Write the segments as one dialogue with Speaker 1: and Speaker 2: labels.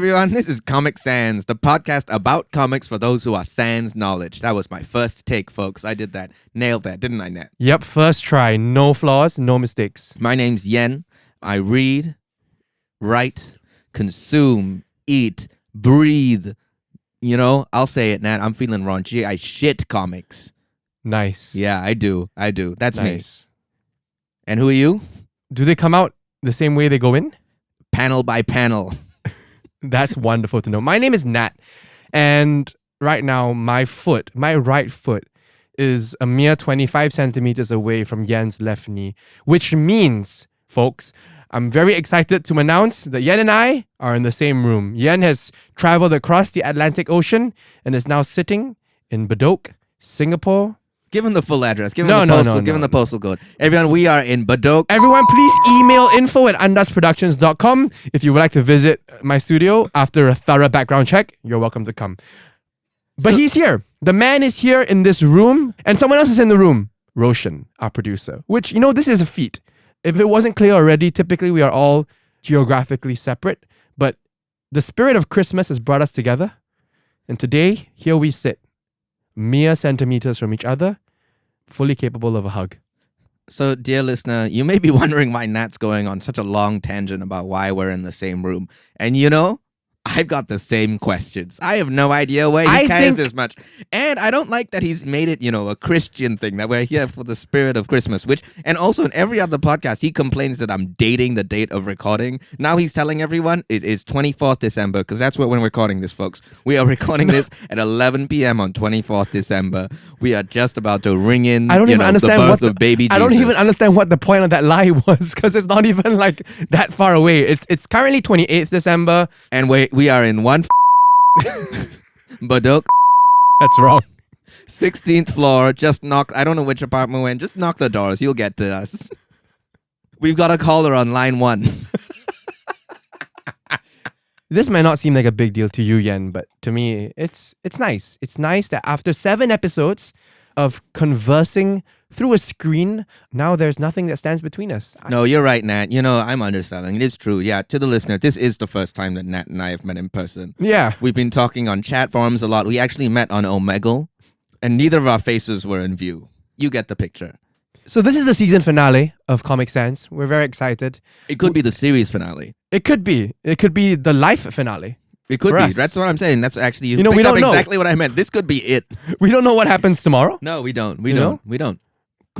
Speaker 1: everyone. This is Comic Sans, the podcast about comics for those who are sans knowledge. That was my first take, folks. I did that. Nailed that, didn't I, Nat?
Speaker 2: Yep, first try. No flaws, no mistakes.
Speaker 1: My name's Yen. I read, write, consume, eat, breathe. You know, I'll say it, Nat. I'm feeling raunchy. I shit comics.
Speaker 2: Nice.
Speaker 1: Yeah, I do. That's
Speaker 2: Nice.
Speaker 1: me. And who are you?
Speaker 2: Do they come out the same way they go in?
Speaker 1: Panel by panel.
Speaker 2: That's wonderful to know. My name is Nat, and right now my right foot, is a mere 25 centimeters away from Yen's left knee, which means, folks, I'm very excited to announce that Yen and I are in the same room. Yen has traveled across the Atlantic Ocean and is now sitting in Badok, Singapore.
Speaker 1: Give him the full address. Give him the postal code. Everyone, we are in Badok.
Speaker 2: Everyone, please email info@andasproductions.com if you would like to visit my studio after a thorough background check. You're welcome to come. But he's here. The man is here in this room, and someone else is in the room. Roshan, our producer. Which, this is a feat. If it wasn't clear already, typically we are all geographically separate, but the spirit of Christmas has brought us together. And today, here we sit, mere centimeters from each other, fully capable of a hug.
Speaker 1: So, dear listener, you may be wondering why Nat's going on such a long tangent about why we're in the same room. And I've got the same questions. I have no idea why he cares this much. And I don't like that he's made it, a Christian thing, that we're here for the spirit of Christmas, and also in every other podcast, he complains that I'm dating the date of recording. Now he's telling everyone it is 24th December, because that's when we're recording this, folks. We are recording this at 11 p.m. on 24th December. We are just about to ring in
Speaker 2: I don't even understand
Speaker 1: the birth of baby Jesus.
Speaker 2: I don't even understand what the point of that lie was, because it's not even that far away. It's currently 28th December.
Speaker 1: And we are in one Badok.
Speaker 2: That's wrong.
Speaker 1: 16th floor. Just knock. I don't know which apartment we're in. Just knock the doors. You'll get to us. We've got a caller on line 1.
Speaker 2: This might not seem like a big deal to you, Yen, but to me, it's nice. It's nice that after 7 episodes of conversing through a screen, now there's nothing that stands between us.
Speaker 1: No, you're right, Nat. I'm underselling. It is true. Yeah, to the listener, this is the first time that Nat and I have met in person.
Speaker 2: Yeah.
Speaker 1: We've been talking on chat forums a lot. We actually met on Omegle, and neither of our faces were in view. You get the picture.
Speaker 2: So this is the season finale of Comic Sans. We're very excited.
Speaker 1: It could be the series finale.
Speaker 2: It could be. It could be the life finale.
Speaker 1: It could be.
Speaker 2: Us.
Speaker 1: That's what I'm saying. That's actually, you
Speaker 2: we
Speaker 1: picked
Speaker 2: don't
Speaker 1: up
Speaker 2: know.
Speaker 1: Exactly what I meant. This could be it.
Speaker 2: We don't know what happens tomorrow.
Speaker 1: No, we don't. We
Speaker 2: know?
Speaker 1: don't.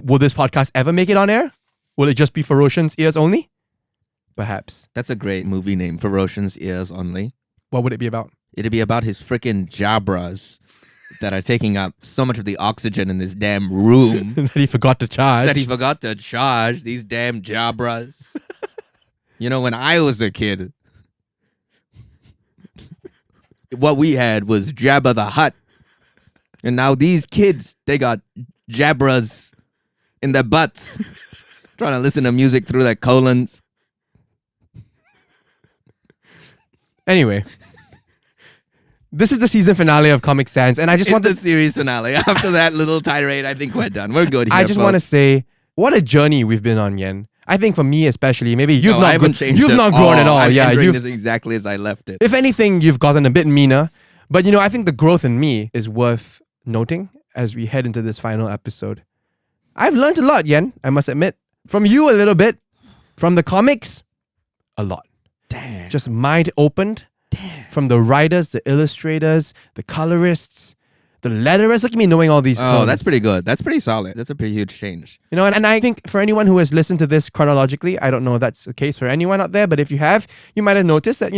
Speaker 2: Will this podcast ever make it on air? Will it just be for Roshan's ears only? Perhaps.
Speaker 1: That's a great movie name, For Roshan's Ears Only.
Speaker 2: What would it be about?
Speaker 1: It'd be about his freaking jabras that are taking up so much of the oxygen in this damn room.
Speaker 2: That he forgot to charge.
Speaker 1: These damn jabras. When I was a kid, what we had was Jabba the Hutt. And now these kids, they got jabras in their butts. Trying to listen to music through their colons.
Speaker 2: Anyway. This is the season finale of Comic Sans, and I just want
Speaker 1: the series finale. After that little tirade, I think we're done. We're good here,
Speaker 2: I just want to say, what a journey we've been on, Yen. I think for me especially, maybe you've not grown at all.
Speaker 1: I'm
Speaker 2: yeah,
Speaker 1: entering this exactly as I left it.
Speaker 2: If anything, you've gotten a bit meaner. But I think the growth in me is worth noting as we head into this final episode. I've learned a lot, Yen, I must admit. From you a little bit. From the comics, a lot.
Speaker 1: Damn.
Speaker 2: Just mind opened.
Speaker 1: Damn.
Speaker 2: From the writers, the illustrators, the colorists, the letterers. Look at me knowing all these terms.
Speaker 1: Oh, that's pretty good. That's pretty solid. That's a pretty huge change.
Speaker 2: And I think for anyone who has listened to this chronologically, I don't know if that's the case for anyone out there, but if you have, you might have noticed that,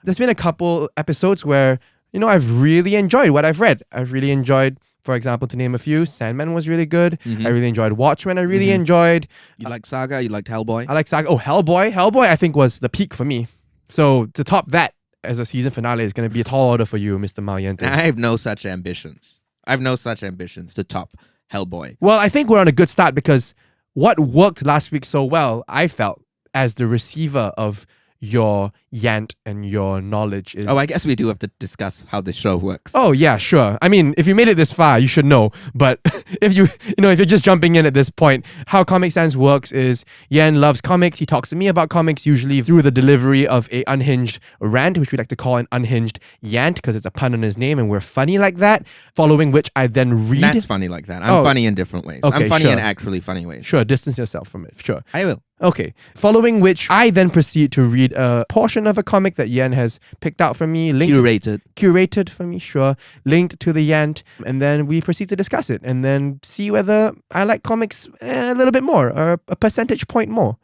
Speaker 2: there's been a couple episodes where, I've really enjoyed what I've read. I've really enjoyed, for example, to name a few, Sandman was really good. Mm-hmm. I really enjoyed Watchmen. I really enjoyed.
Speaker 1: You like Saga? You liked Hellboy?
Speaker 2: I like Saga. Oh, Hellboy. Hellboy, I think, was the peak for me. So to top that as a season finale is going to be a tall order for you, Mr. Myle.
Speaker 1: I have no such ambitions. To top Hellboy.
Speaker 2: Well, I think we're on a good start because what worked last week so well, I felt, as the receiver of your Yant and your knowledge is.
Speaker 1: Oh, I guess we do have to discuss how this show works.
Speaker 2: Oh yeah, sure. I mean, if you made it this far, you should know. But if you're just jumping in at this point, how Comic Sans works is Yan loves comics. He talks to me about comics usually through the delivery of a unhinged rant, which we like to call an unhinged Yant because it's a pun on his name and we're funny like that. Following which I then read.
Speaker 1: That's funny like that. I'm funny in different ways.
Speaker 2: Okay,
Speaker 1: I'm funny
Speaker 2: sure.
Speaker 1: in actually funny ways.
Speaker 2: Sure, distance yourself from it. Sure.
Speaker 1: I will.
Speaker 2: Okay. Following which, I then proceed to read a portion of a comic that Yan has picked out for me. Curated for me, sure. Linked to the Yant. And then we proceed to discuss it and then see whether I like comics a little bit more or a percentage point more.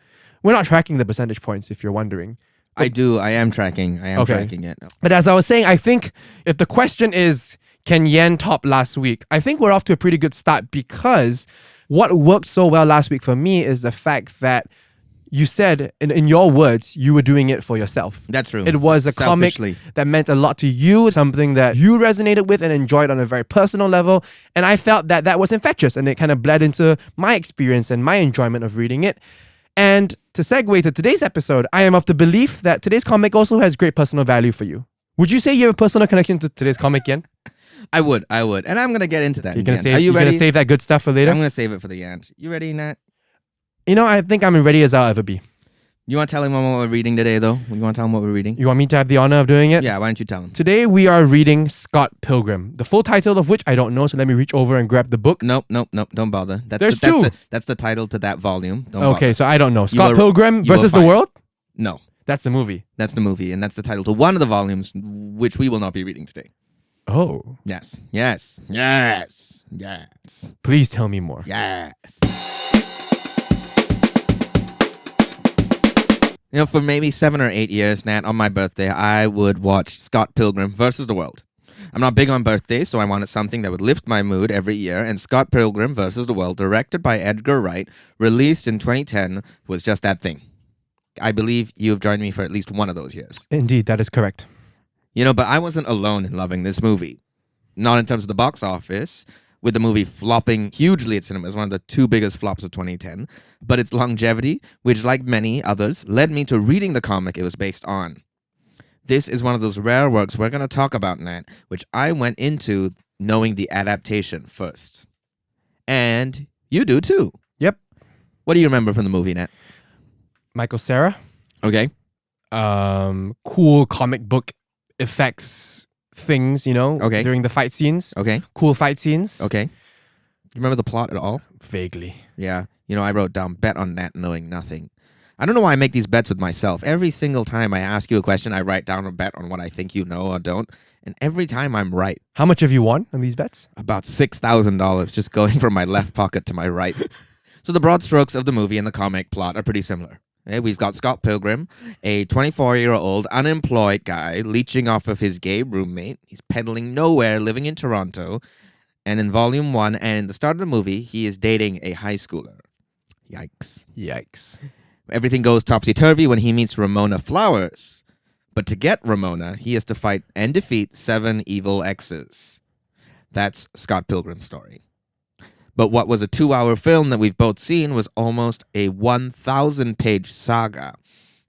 Speaker 2: We're not tracking the percentage points if you're wondering.
Speaker 1: I do. I am tracking. Tracking it.
Speaker 2: But as I was saying, I think if the question is, can Yan top last week? I think we're off to a pretty good start because what worked so well last week for me is the fact that you said, in your words, you were doing it for yourself.
Speaker 1: That's true.
Speaker 2: It was a comic that meant a lot to you, something that you resonated with and enjoyed on a very personal level. And I felt that that was infectious and it kind of bled into my experience and my enjoyment of reading it. And to segue to today's episode, I am of the belief that today's comic also has great personal value for you. Would you say you have a personal connection to today's comic, Yan?
Speaker 1: I would. And I'm going to get into that.
Speaker 2: Are you going to save that good stuff for later?
Speaker 1: I'm going to save it for the end. You ready, Nat?
Speaker 2: I think I'm as ready as I'll ever be.
Speaker 1: You want to tell him what we're reading today, though? You want to tell him what we're reading?
Speaker 2: You want me to have the honor of doing it?
Speaker 1: Yeah, why don't you tell him?
Speaker 2: Today we are reading Scott Pilgrim, the full title of which I don't know, so let me reach over and grab the book.
Speaker 1: Nope, don't bother.
Speaker 2: There's two.
Speaker 1: That's the title to that volume. Don't
Speaker 2: okay,
Speaker 1: bother.
Speaker 2: So I don't know. Scott Pilgrim versus the World?
Speaker 1: No.
Speaker 2: That's the movie.
Speaker 1: That's the movie, and that's the title to one of the volumes, which we will not be reading today.
Speaker 2: Oh.
Speaker 1: Yes.
Speaker 2: Please tell me more.
Speaker 1: Yes. For maybe 7 or 8 years, Nat, on my birthday, I would watch Scott Pilgrim versus the World. I'm not big on birthdays, so I wanted something that would lift my mood every year, and Scott Pilgrim versus the World, directed by Edgar Wright, released in 2010, was just that thing. I believe you have joined me for at least one of those years.
Speaker 2: Indeed, that is correct.
Speaker 1: But I wasn't alone in loving this movie. Not in terms of the box office, with the movie flopping hugely at cinemas, one of the 2 biggest flops of 2010, but its longevity, which like many others, led me to reading the comic it was based on. This is one of those rare works we're going to talk about, Nat, which I went into knowing the adaptation first. And you do too.
Speaker 2: Yep.
Speaker 1: What do you remember from the movie, Nat?
Speaker 2: Michael Cera.
Speaker 1: Okay.
Speaker 2: Cool comic book effects things,
Speaker 1: okay.
Speaker 2: During the fight scenes.
Speaker 1: Okay.
Speaker 2: Cool fight scenes.
Speaker 1: Okay. Do you remember the plot at all?
Speaker 2: Vaguely.
Speaker 1: Yeah. I wrote down bet on Nat knowing nothing. I don't know why I make these bets with myself. Every single time I ask you a question, I write down a bet on what I think you know or don't. And every time I'm right.
Speaker 2: How much have you won on these bets?
Speaker 1: About $6,000 just going from my left pocket to my right. So the broad strokes of the movie and the comic plot are pretty similar. We've got Scott Pilgrim, a 24-year-old unemployed guy leeching off of his gay roommate. He's peddling nowhere, living in Toronto. And in Volume 1 and the start of the movie, he is dating a high schooler. Yikes. Everything goes topsy-turvy when he meets Ramona Flowers. But to get Ramona, he has to fight and defeat 7 evil exes. That's Scott Pilgrim's story. But what was a 2-hour film that we've both seen was almost a 1,000-page saga,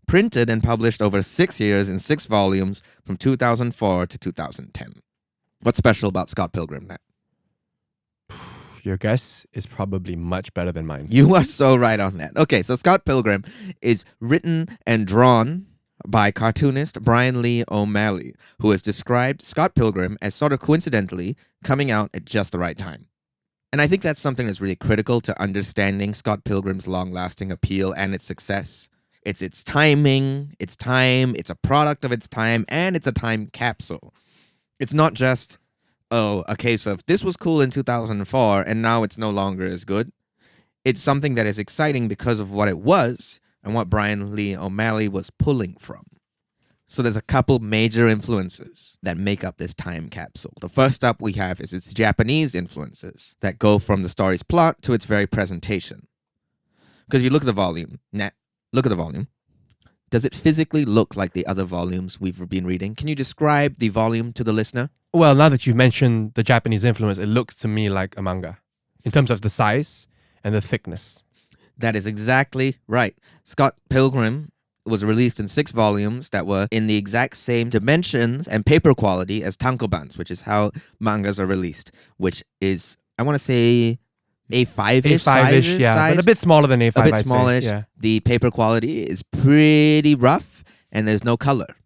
Speaker 1: printed and published over 6 years in 6 volumes from 2004 to 2010. What's special about Scott Pilgrim, Nat?
Speaker 2: Your guess is probably much better than mine.
Speaker 1: You are so right on that. Okay, so Scott Pilgrim is written and drawn by cartoonist Bryan Lee O'Malley, who has described Scott Pilgrim as sort of coincidentally coming out at just the right time. And I think that's something that's really critical to understanding Scott Pilgrim's long-lasting appeal and its success. It's its timing, its time, it's a product of its time, and it's a time capsule. It's not just, a case of this was cool in 2004 and now it's no longer as good. It's something that is exciting because of what it was and what Bryan Lee O'Malley was pulling from. So there's a couple major influences that make up this time capsule. The first up we have is its Japanese influences that go from the story's plot to its very presentation. Because if you look at the volume, look at the volume. Does it physically look like the other volumes we've been reading? Can you describe the volume to the listener?
Speaker 2: Well, now that you've mentioned the Japanese influence, it looks to me like a manga in terms of the size and the thickness.
Speaker 1: That is exactly right. Scott Pilgrim It was released in 6 volumes that were in the exact same dimensions and paper quality as tankobans, which is how mangas are released, which is, I want to say, A5-ish
Speaker 2: A5-ish, yeah,
Speaker 1: size.
Speaker 2: but a bit smaller than A5,
Speaker 1: A bit
Speaker 2: I'd
Speaker 1: smallish.
Speaker 2: say. Yeah.
Speaker 1: The paper quality is pretty rough, and there's no color.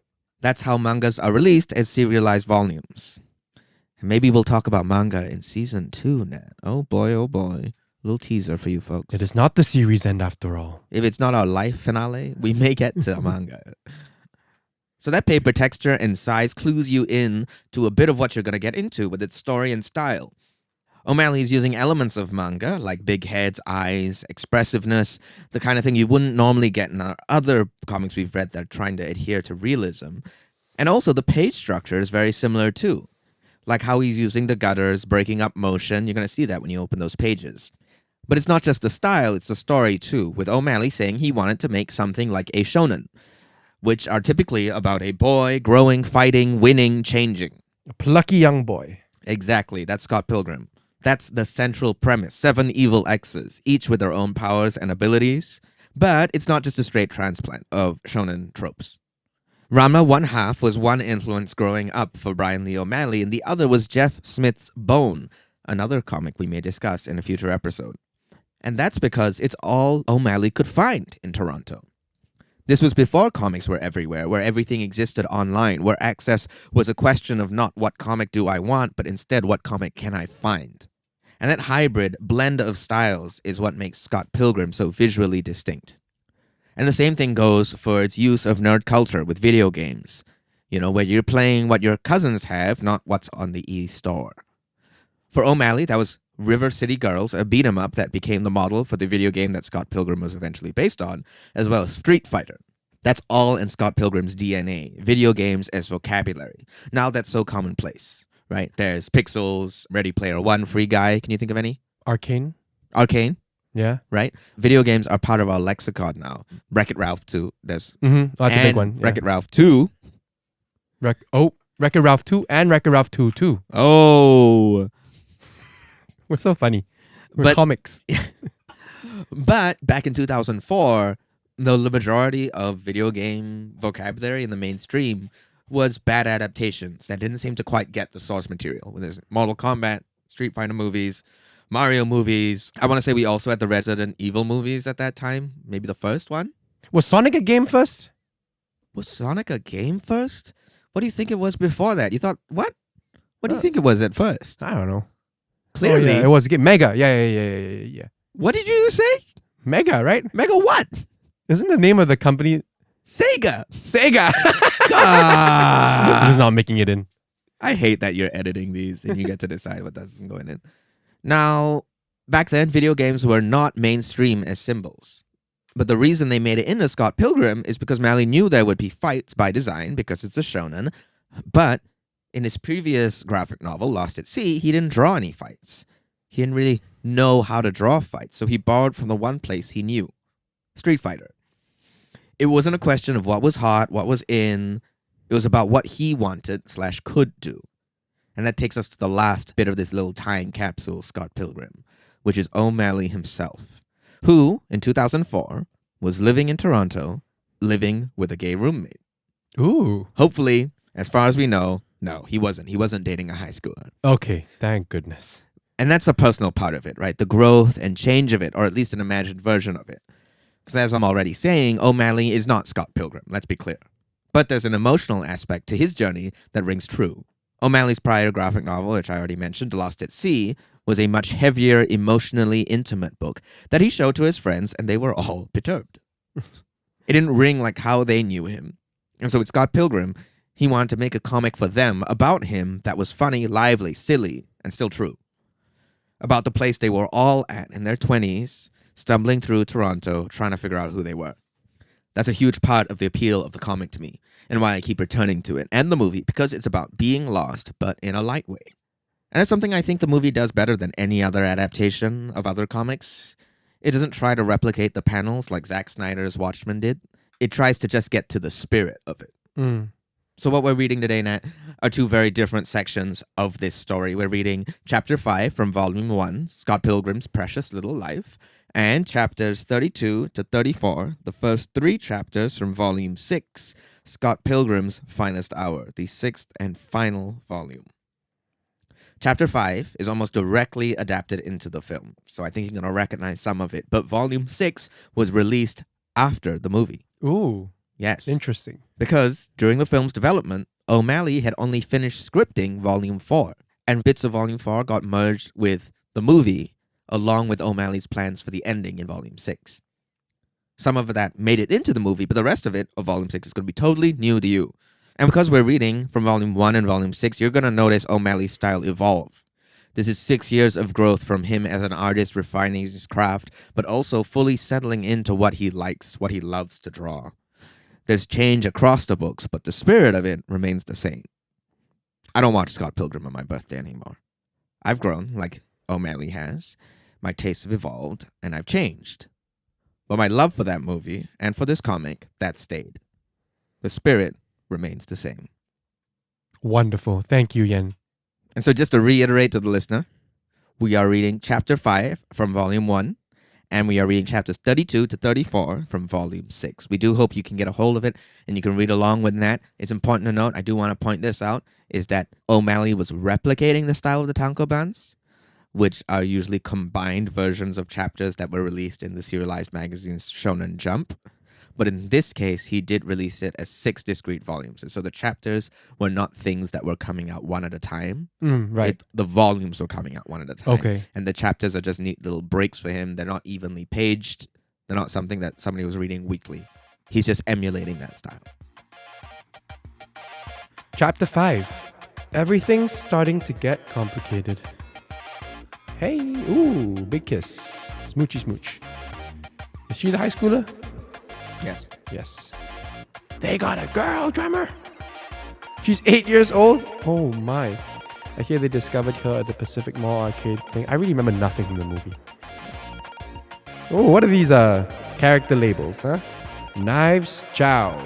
Speaker 1: That's how mangas are released as serialized volumes. And maybe we'll talk about manga in season 2, Nat. Oh boy, oh boy. Little teaser for you folks.
Speaker 2: It is not the series end after all.
Speaker 1: If it's not our life finale, we may get to manga. So that paper texture and size clues you in to a bit of what you're going to get into with its story and style. O'Malley is using elements of manga, like big heads, eyes, expressiveness, the kind of thing you wouldn't normally get in our other comics we've read that are trying to adhere to realism. And also the page structure is very similar too. Like how he's using the gutters, breaking up motion. You're going to see that when you open those pages. But it's not just the style, it's the story too, with O'Malley saying he wanted to make something like a shonen, which are typically about a boy growing, fighting, winning, changing.
Speaker 2: A plucky young boy.
Speaker 1: Exactly, that's Scott Pilgrim. That's the central premise. 7 evil exes, each with their own powers and abilities. But it's not just a straight transplant of shonen tropes. Ranma 1/2 was one influence growing up for Bryan Lee O'Malley, and the other was Jeff Smith's Bone, another comic we may discuss in a future episode. And that's because it's all O'Malley could find in Toronto. This was before comics were everywhere, where everything existed online, where access was a question of not what comic do I want, but instead what comic can I find. And that hybrid blend of styles is what makes Scott Pilgrim so visually distinct. And the same thing goes for its use of nerd culture with video games. You know, where you're playing what your cousins have, not what's on the e-store. For O'Malley, that was River City Girls, a beat-em-up that became the model for the video game that Scott Pilgrim was eventually based on, as well as Street Fighter. That's all in Scott Pilgrim's DNA, video games as vocabulary. Now that's so commonplace, right? There's Pixels, Ready Player One, Free Guy. Can you think of any?
Speaker 2: Arcane.
Speaker 1: Yeah. Right? Video games are part of our lexicon now. Wreck-It Ralph 2. There's
Speaker 2: That's a big one. Yeah.
Speaker 1: Wreck-It Ralph 2.
Speaker 2: Wreck-It Ralph 2 and Wreck-It Ralph 2 too.
Speaker 1: Oh.
Speaker 2: We're so funny. We're comics.
Speaker 1: But back in 2004, the majority of video game vocabulary in the mainstream was bad adaptations that didn't seem to quite get the source material. When there's Mortal Kombat, Street Fighter movies, Mario movies. I want to say we also had the Resident Evil movies at that time. Maybe the first one.
Speaker 2: Was Sonic a game first?
Speaker 1: Was Sonic a game first? What do you think it was before that? You thought, what? What do you think it was at first?
Speaker 2: I don't know.
Speaker 1: Clearly.
Speaker 2: It was a game. Mega. Yeah.
Speaker 1: What did you say?
Speaker 2: Mega, right?
Speaker 1: Mega what?
Speaker 2: Isn't the name of the company
Speaker 1: Sega?
Speaker 2: God. This is not making it in.
Speaker 1: I hate that you're editing these and you get to decide what doesn't go in. Now, back then, video games were not mainstream as symbols. But the reason they made it into Scott Pilgrim is because O'Malley knew there would be fights by design because it's a shonen. But in his previous graphic novel, Lost at Sea, he didn't draw any fights. He didn't really know how to draw fights, so he borrowed from the one place he knew, Street Fighter. It wasn't a question of what was hot, what was in. It was about what he wanted/could do. And that takes us to the last bit of this little time capsule, Scott Pilgrim, which is O'Malley himself, who, in 2004, was living in Toronto, living with a gay roommate.
Speaker 2: Ooh.
Speaker 1: Hopefully, as far as we know, no, he wasn't. He wasn't dating a high schooler.
Speaker 2: Okay, thank goodness.
Speaker 1: And that's a personal part of it, right? The growth and change of it, or at least an imagined version of it. Because as I'm already saying, O'Malley is not Scott Pilgrim, let's be clear. But there's an emotional aspect to his journey that rings true. O'Malley's prior graphic novel, which I already mentioned, Lost at Sea, was a much heavier, emotionally intimate book that he showed to his friends, and they were all perturbed. It didn't ring like how they knew him. And so with Scott Pilgrim, he wanted to make a comic for them about him that was funny, lively, silly, and still true. About the place they were all at in their 20s, stumbling through Toronto, trying to figure out who they were. That's a huge part of the appeal of the comic to me, and why I keep returning to it, and the movie, because it's about being lost, but in a light way. And that's something I think the movie does better than any other adaptation of other comics. It doesn't try to replicate the panels like Zack Snyder's Watchmen did. It tries to just get to the spirit of it. So what we're reading today, Nat, are two very different sections of this story. We're reading Chapter 5 from Volume 1, Scott Pilgrim's Precious Little Life, And chapters 32 to 34, the first 3 chapters from Volume 6, Scott Pilgrim's Finest Hour, the 6th and final volume. Chapter 5 is almost directly adapted into the film, so I think you're going to recognize some of it. But Volume 6 was released after the movie.
Speaker 2: Ooh,
Speaker 1: Yes.
Speaker 2: interesting.
Speaker 1: Because during the film's development, O'Malley had only finished scripting Volume 4, and bits of Volume 4 got merged with the movie, along with O'Malley's plans for the ending in Volume 6. Some of that made it into the movie, but the rest of it, of Volume 6, is going to be totally new to you. And because we're reading from Volume 1 and Volume 6, you're going to notice O'Malley's style evolve. This is 6 years of growth from him as an artist refining his craft, but also fully settling into what he likes, what he loves to draw. There's change across the books, but the spirit of it remains the same. I don't watch Scott Pilgrim on my birthday anymore. I've grown, like O'Malley has. My tastes have evolved, and I've changed. But my love for that movie, and for this comic, that stayed. The spirit remains the same.
Speaker 2: Wonderful. Thank you, Yen.
Speaker 1: And so just to reiterate to the listener, we are reading Chapter 5 from Volume 1, and we are reading chapters 32 to 34 from Volume 6. We do hope you can get a hold of it, and you can read along with that. It's important to note, I do want to point this out, is that O'Malley was replicating the style of the tankobans, which are usually combined versions of chapters that were released in the serialized magazines Shonen Jump. But in this case, he did release it as 6 discrete volumes. And so the chapters were not things that were coming out one at a time.
Speaker 2: Right.
Speaker 1: The volumes were coming out one at a time.
Speaker 2: Okay.
Speaker 1: And the chapters are just neat little breaks for him. They're not evenly paged. They're not something that somebody was reading weekly. He's just emulating that style.
Speaker 2: Chapter 5. Everything's starting to get complicated. Hey, ooh, big kiss. Smoochy smooch. Is she the high schooler?
Speaker 1: Yes.
Speaker 2: Yes. They got a girl drummer. She's 8 years old? Oh my. I hear they discovered her at the Pacific Mall arcade thing. I really remember nothing from the movie. Oh, what are these character labels, huh? Knives Chow.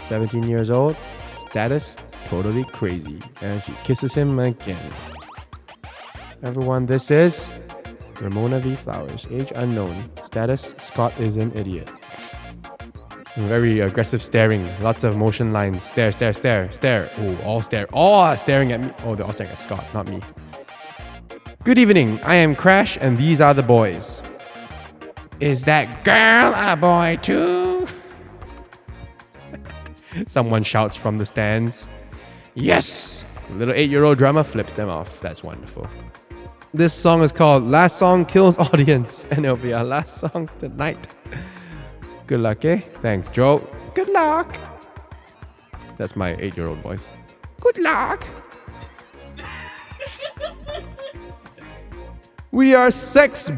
Speaker 2: 17 years old. Status, totally crazy. And she kisses him again. Everyone, this is Ramona V. Flowers. Age unknown. Status, Scott is an idiot. Very aggressive staring. Lots of motion lines. Stare, stare, stare, stare. Oh, all stare. All staring at me. Oh, they're all staring at Scott, not me. Good evening. I am Crash, and these are the boys. Is that girl a boy too? Someone shouts from the stands. Yes! The little 8-year-old drummer flips them off. That's wonderful. This song is called Last Song Kills Audience, and it'll be our last song tonight. Good luck, eh? Thanks, Joe. Good luck. That's my 8-year-old voice. Good luck. We are sex.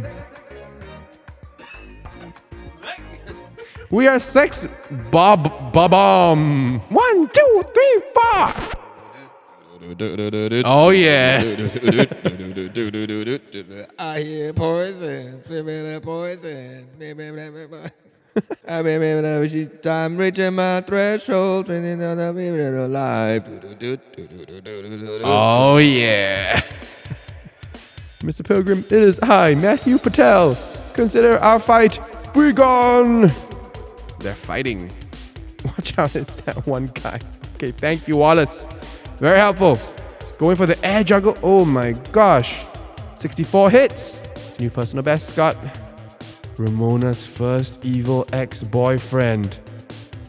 Speaker 2: We are sex. Bob-bomb. 1, 2, 3, 4. Oh yeah.
Speaker 1: I hear poison, poison. I'm reaching my threshold, alive.
Speaker 2: Oh yeah. Mr. Pilgrim, it is I, Matthew Patel. Consider our fight begun. They're fighting. Watch out, it's that one guy. Okay, thank you, Wallace. Very helpful. It's going for the air juggle. Oh my gosh. 64 hits. It's a new personal best, Scott. Ramona's first evil ex-boyfriend.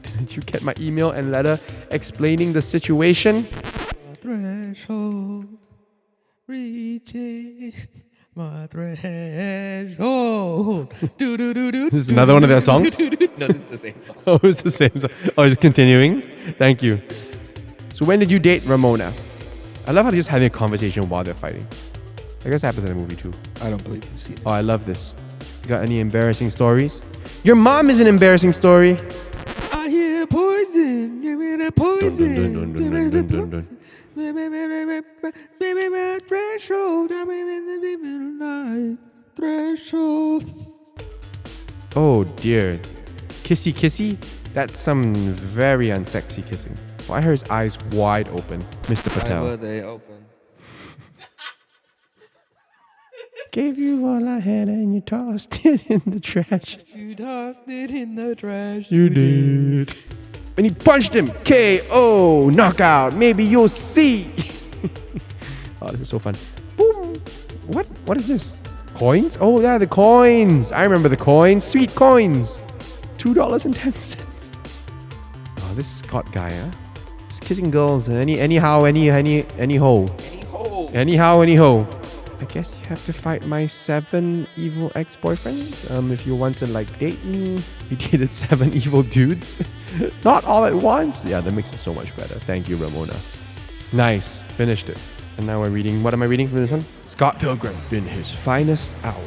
Speaker 2: Didn't you get my email and letter explaining the situation?
Speaker 1: Threshold, reaching my threshold.
Speaker 2: This is another one of their songs?
Speaker 1: No, this is the same song.
Speaker 2: Oh, it's the same song. Oh, it's continuing. Thank you. So when did you date Ramona? I love how they're just having a conversation while they're fighting. I guess it happens in the movie too.
Speaker 1: I don't believe you've seen it.
Speaker 2: Oh, I love this. You got any embarrassing stories? Your mom is an embarrassing story.
Speaker 1: I hear poison. Give me the poison.
Speaker 2: Dun, dun, dun, dun, dun, dun, dun.
Speaker 1: Baby, my threshold. I'm in the night. Threshold.
Speaker 2: Oh dear. Kissy kissy? That's some very unsexy kissing. Why are his eyes wide open, Mr. Patel?
Speaker 1: Why were they open?
Speaker 2: Gave you all I had and you tossed it in the trash.
Speaker 1: You tossed it in the trash.
Speaker 2: You did. And he punched him. KO. Knockout. Maybe you'll see. Oh, this is so fun. Boom. What is this? Coins? Oh, yeah, the coins. I remember the coins. Sweet coins. $2.10. Oh, this Scott guy, huh? He's kissing girls. Anyhow, any ho. Anyhow, any ho. I guess you have to fight my 7 evil ex-boyfriends. If you want to like date me, you dated 7 evil dudes. Not all at once. Yeah, that makes it so much better. Thank you, Ramona. Nice. Finished it. And now we're reading. What am I reading for this one? Scott Pilgrim in his finest hour.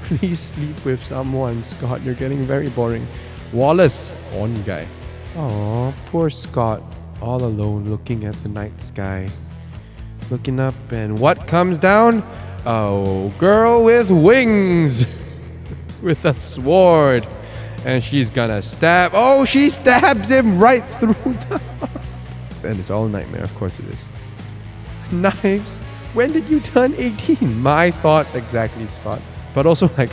Speaker 2: Please sleep with someone, Scott. You're getting very boring. Wallace, on guy. Aw, poor Scott. All alone looking at the night sky. Looking up and what comes down? Oh, girl with wings. With a sword. And she's gonna stab. Oh, she stabs him right through the heart. And it's all a nightmare. Of course it is. Knives. When did you turn 18? My thoughts exactly, Scott. But also like,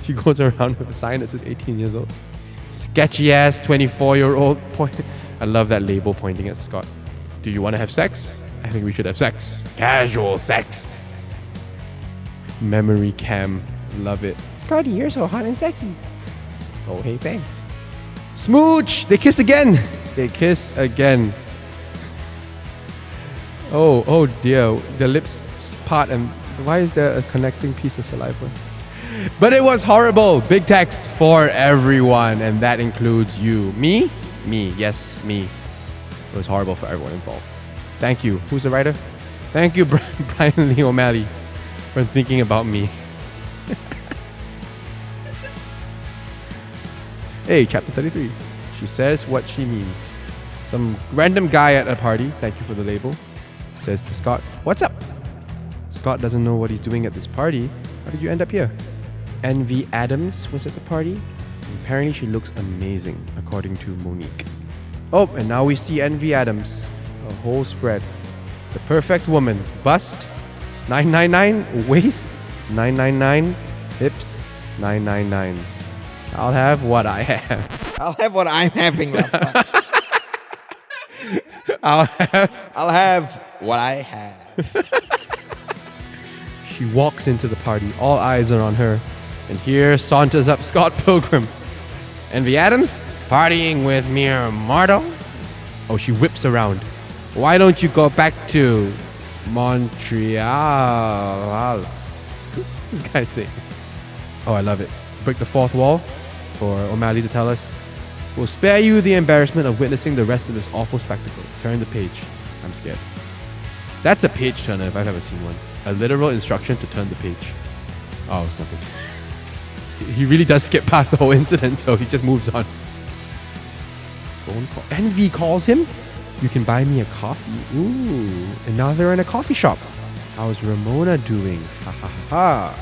Speaker 2: she goes around with a sign that says 18 years old. Sketchy ass 24-year-old point. I love that label pointing at Scott. Do you want to have sex? I think we should have sex. Casual sex. Memory cam. Love it. Scotty, you're so hot and sexy. Oh, hey, thanks. Smooch! They kiss again. They kiss again. Oh dear. The lips part and why is there a connecting piece of saliva? But it was horrible. Big text for everyone, and that includes you. Me? Me. Yes, me. It was horrible for everyone involved. Thank you. Who's the writer? Thank you, Bryan Lee O'Malley, for thinking about me. Hey, chapter 33. She says what she means. Some random guy at a party, thank you for the label, says to Scott, "What's up?" Scott doesn't know what he's doing at this party. How did you end up here? Envy Adams was at the party. Apparently she looks amazing, according to Monique. Oh, and now we see Envy Adams. A whole spread. The perfect woman. Bust, 999. Waist, 999. Hips, 999. I'll have what I have.
Speaker 1: I'll have what I'm having left.
Speaker 2: I'll have
Speaker 1: what I have.
Speaker 2: She walks into the party. All eyes are on her. And here saunters up Scott Pilgrim. Envy Adams, partying with mere mortals? Oh, she whips around. Why don't you go back to Montreal? This guy's saying. Oh, I love it. Break the fourth wall for O'Malley to tell us, "We'll spare you the embarrassment of witnessing the rest of this awful spectacle. Turn the page." I'm scared. That's a page turner if I've ever seen one. A literal instruction to turn the page. Oh, it's nothing. He really does skip past the whole incident, so he just moves on. Phone call. Envy calls him. "You can buy me a coffee." Ooh. And now they're in a coffee shop. How's Ramona doing? Ha ha ha ha.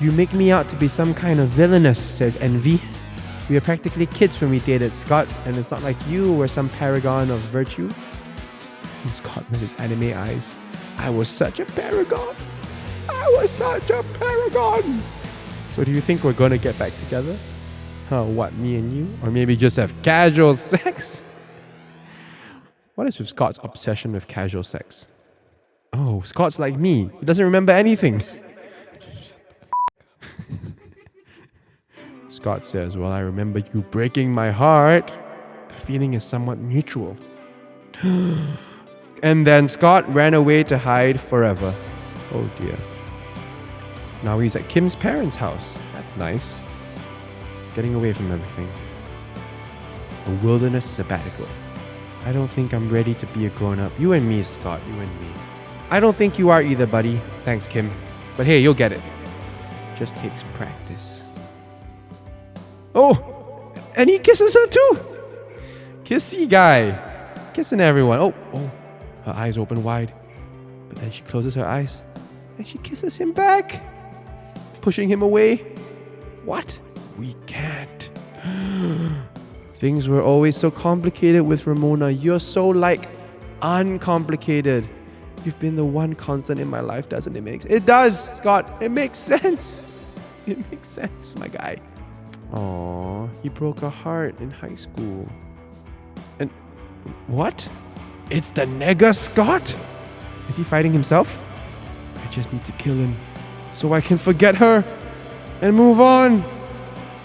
Speaker 2: "You make me out to be some kind of villainess," says Envy. "We were practically kids when we dated, Scott, and it's not like you were some paragon of virtue." And Scott with his anime eyes. "I was such a paragon. I was such a paragon." So do you think we're going to get back together? What, me and you? Or maybe just have casual sex? What is with Scott's obsession with casual sex? Oh, Scott's like me. He doesn't remember anything. Scott says, "Well, I remember you breaking my heart. The feeling is somewhat mutual." And then Scott ran away to hide forever. Oh dear. Now he's at Kim's parents' house. That's nice. Getting away from everything. A wilderness sabbatical. I don't think I'm ready to be a grown-up. You and me, Scott. You and me. I don't think you are either, buddy. Thanks, Kim. But hey, you'll get it. Just takes practice. Oh! And he kisses her too! Kissy guy. Kissing everyone. Oh. Her eyes open wide. But then she closes her eyes. And she kisses him back. Pushing him away. What? We can't. Things were always so complicated with Ramona. You're so, uncomplicated. You've been the one constant in my life, doesn't it make sense? It does, Scott. It makes sense. It makes sense, my guy. Aww, he broke a heart in high school. And what? It's the nigger Scott? Is he fighting himself? I just need to kill him so I can forget her and move on.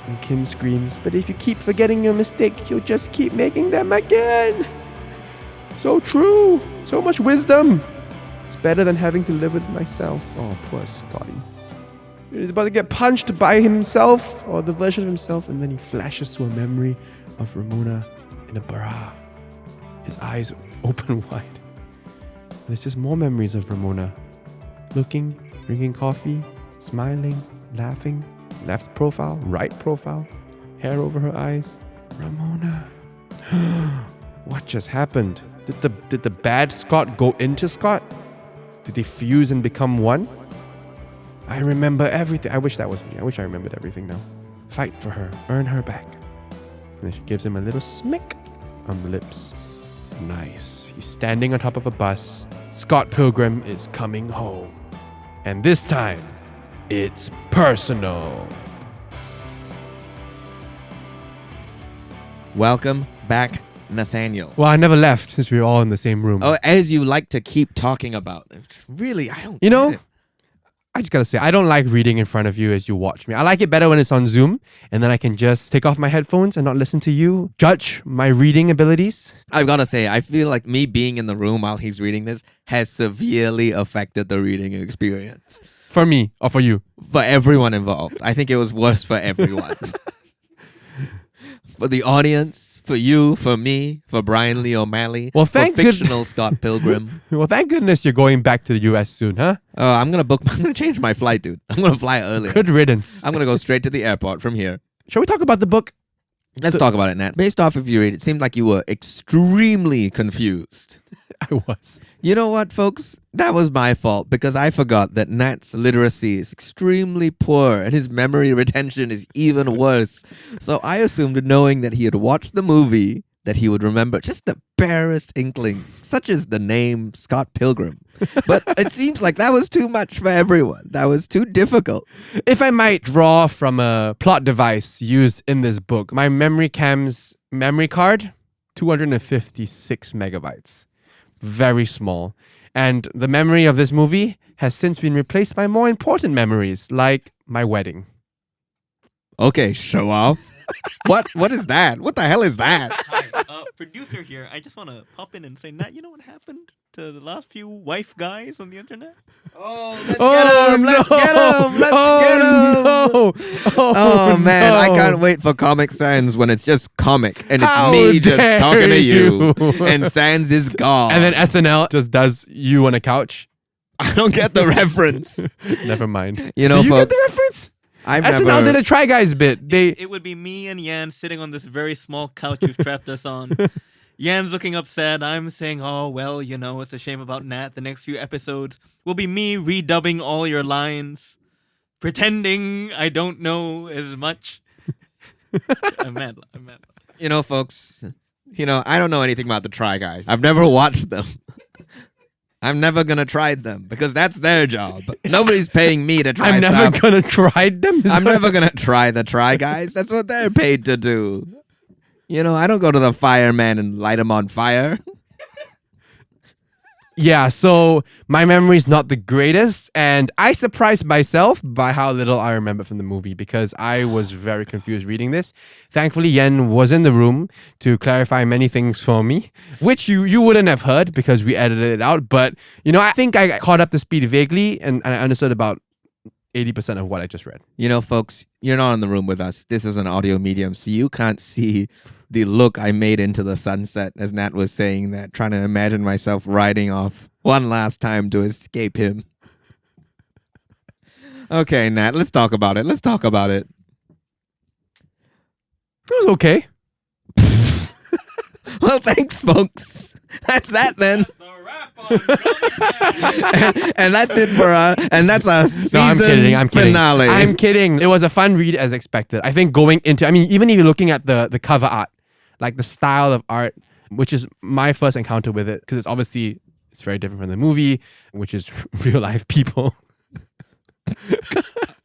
Speaker 2: And Kim screams, but if you keep forgetting your mistakes, you'll just keep making them again. So true. So much wisdom. It's better than having to live with myself. Oh, poor Scotty. He's about to get punched by himself, or the version of himself, and then he flashes to a memory of Ramona in a bra. His eyes open wide. And it's just more memories of Ramona. Looking, drinking coffee, smiling, laughing. Left profile, right profile. Hair over her eyes. Ramona. What just happened? Did the bad Scott go into Scott? Did they fuse and become one? I remember everything. I wish that was me. I wish I remembered everything now. Fight for her. Earn her back. And then she gives him a little smick on the lips. Nice. He's standing on top of a bus. Scott Pilgrim is coming home. And this time, it's personal.
Speaker 1: Welcome back, Nathaniel.
Speaker 2: Well, I never left since we were all in the same room.
Speaker 1: Oh, as you like to keep talking about. Really, I don't
Speaker 2: You know,
Speaker 1: get it.
Speaker 2: I just gotta say, I don't like reading in front of you as you watch me. I like it better when it's on Zoom, and then I can just take off my headphones and not listen to you judge my reading abilities.
Speaker 1: I've got to say, I feel like me being in the room while he's reading this has severely affected the reading experience.
Speaker 2: For me, or for you?
Speaker 1: For everyone involved. I think it was worse for everyone. For the audience, for you, for me, for Bryan Lee O'Malley,
Speaker 2: Well,
Speaker 1: for
Speaker 2: thank
Speaker 1: fictional Scott Pilgrim.
Speaker 2: Well, thank goodness you're going back to the US soon, huh?
Speaker 1: I'm gonna change my flight, dude. I'm gonna fly earlier.
Speaker 2: Good riddance.
Speaker 1: I'm gonna go straight to the airport from here.
Speaker 2: Shall we talk about the book?
Speaker 1: Let's talk about it, Nat. Based off of your read, it seemed like you were extremely confused.
Speaker 2: I was.
Speaker 1: You know what, folks? That was my fault because I forgot that Nat's literacy is extremely poor and his memory retention is even worse. So I assumed, knowing that he had watched the movie, that he would remember just the barest inklings, such as the name Scott Pilgrim. But it seems like that was too much for everyone. That was too difficult.
Speaker 2: If I might draw from a plot device used in this book, my memory cam's memory card, 256 megabytes. Very small. And the memory of this movie has since been replaced by more important memories, like my wedding.
Speaker 1: Okay, show off. What is that? What the hell is that?
Speaker 3: Hi, producer here. I just want to pop in and say, Nat, you know what happened to the last few wife guys on the internet?
Speaker 1: Oh, let's get him! Let's get him! Oh man, I can't wait for Comic Sans when it's just comic and it's
Speaker 2: How
Speaker 1: me just
Speaker 2: dare
Speaker 1: talking to you
Speaker 2: you.
Speaker 1: and Sans is gone.
Speaker 2: And then SNL just does you on a couch.
Speaker 1: I don't get the reference.
Speaker 2: Never mind.
Speaker 1: You know,
Speaker 2: Do you
Speaker 1: folks,
Speaker 2: get the reference?
Speaker 1: I've
Speaker 2: SNL
Speaker 1: never.
Speaker 2: did a Try Guys bit.
Speaker 3: It would be me and Yan sitting on this very small couch you've trapped us on. Yan's looking upset. I'm saying, oh, well, you know, it's a shame about Nat. The next few episodes will be me redubbing all your lines, pretending I don't know as much. I'm mad.
Speaker 1: You know, folks, I don't know anything about the Try Guys. I've never watched them. I'm never going to try them because that's their job. Nobody's paying me to try
Speaker 2: I'm
Speaker 1: stuff.
Speaker 2: never going to try them.
Speaker 1: I'm never going to try the Try Guys. That's what they're paid to do. I don't go to the fireman and light them on fire.
Speaker 2: Yeah, so my memory's not the greatest, and I surprised myself by how little I remember from the movie because I was very confused reading this. Thankfully, Yen was in the room to clarify many things for me, which you wouldn't have heard because we edited it out. But, I think I caught up to speed vaguely, and I understood about 80% of what I just read.
Speaker 1: Folks, you're not in the room with us. This is an audio medium, so you can't see the look I made into the sunset as Nat was saying that, trying to imagine myself riding off one last time to escape him. Okay, Nat, let's talk about it.
Speaker 2: It was okay.
Speaker 1: Well, thanks, folks. That's that then.
Speaker 3: That's a wrap on Comic
Speaker 1: and that's it for and that's our season
Speaker 2: I'm kidding.
Speaker 1: finale.
Speaker 2: I'm kidding. It was a fun read as expected. I think going into, even if you're looking at the cover art, like the style of art, which is my first encounter with it, because it's It's very different from the movie, which is real life people.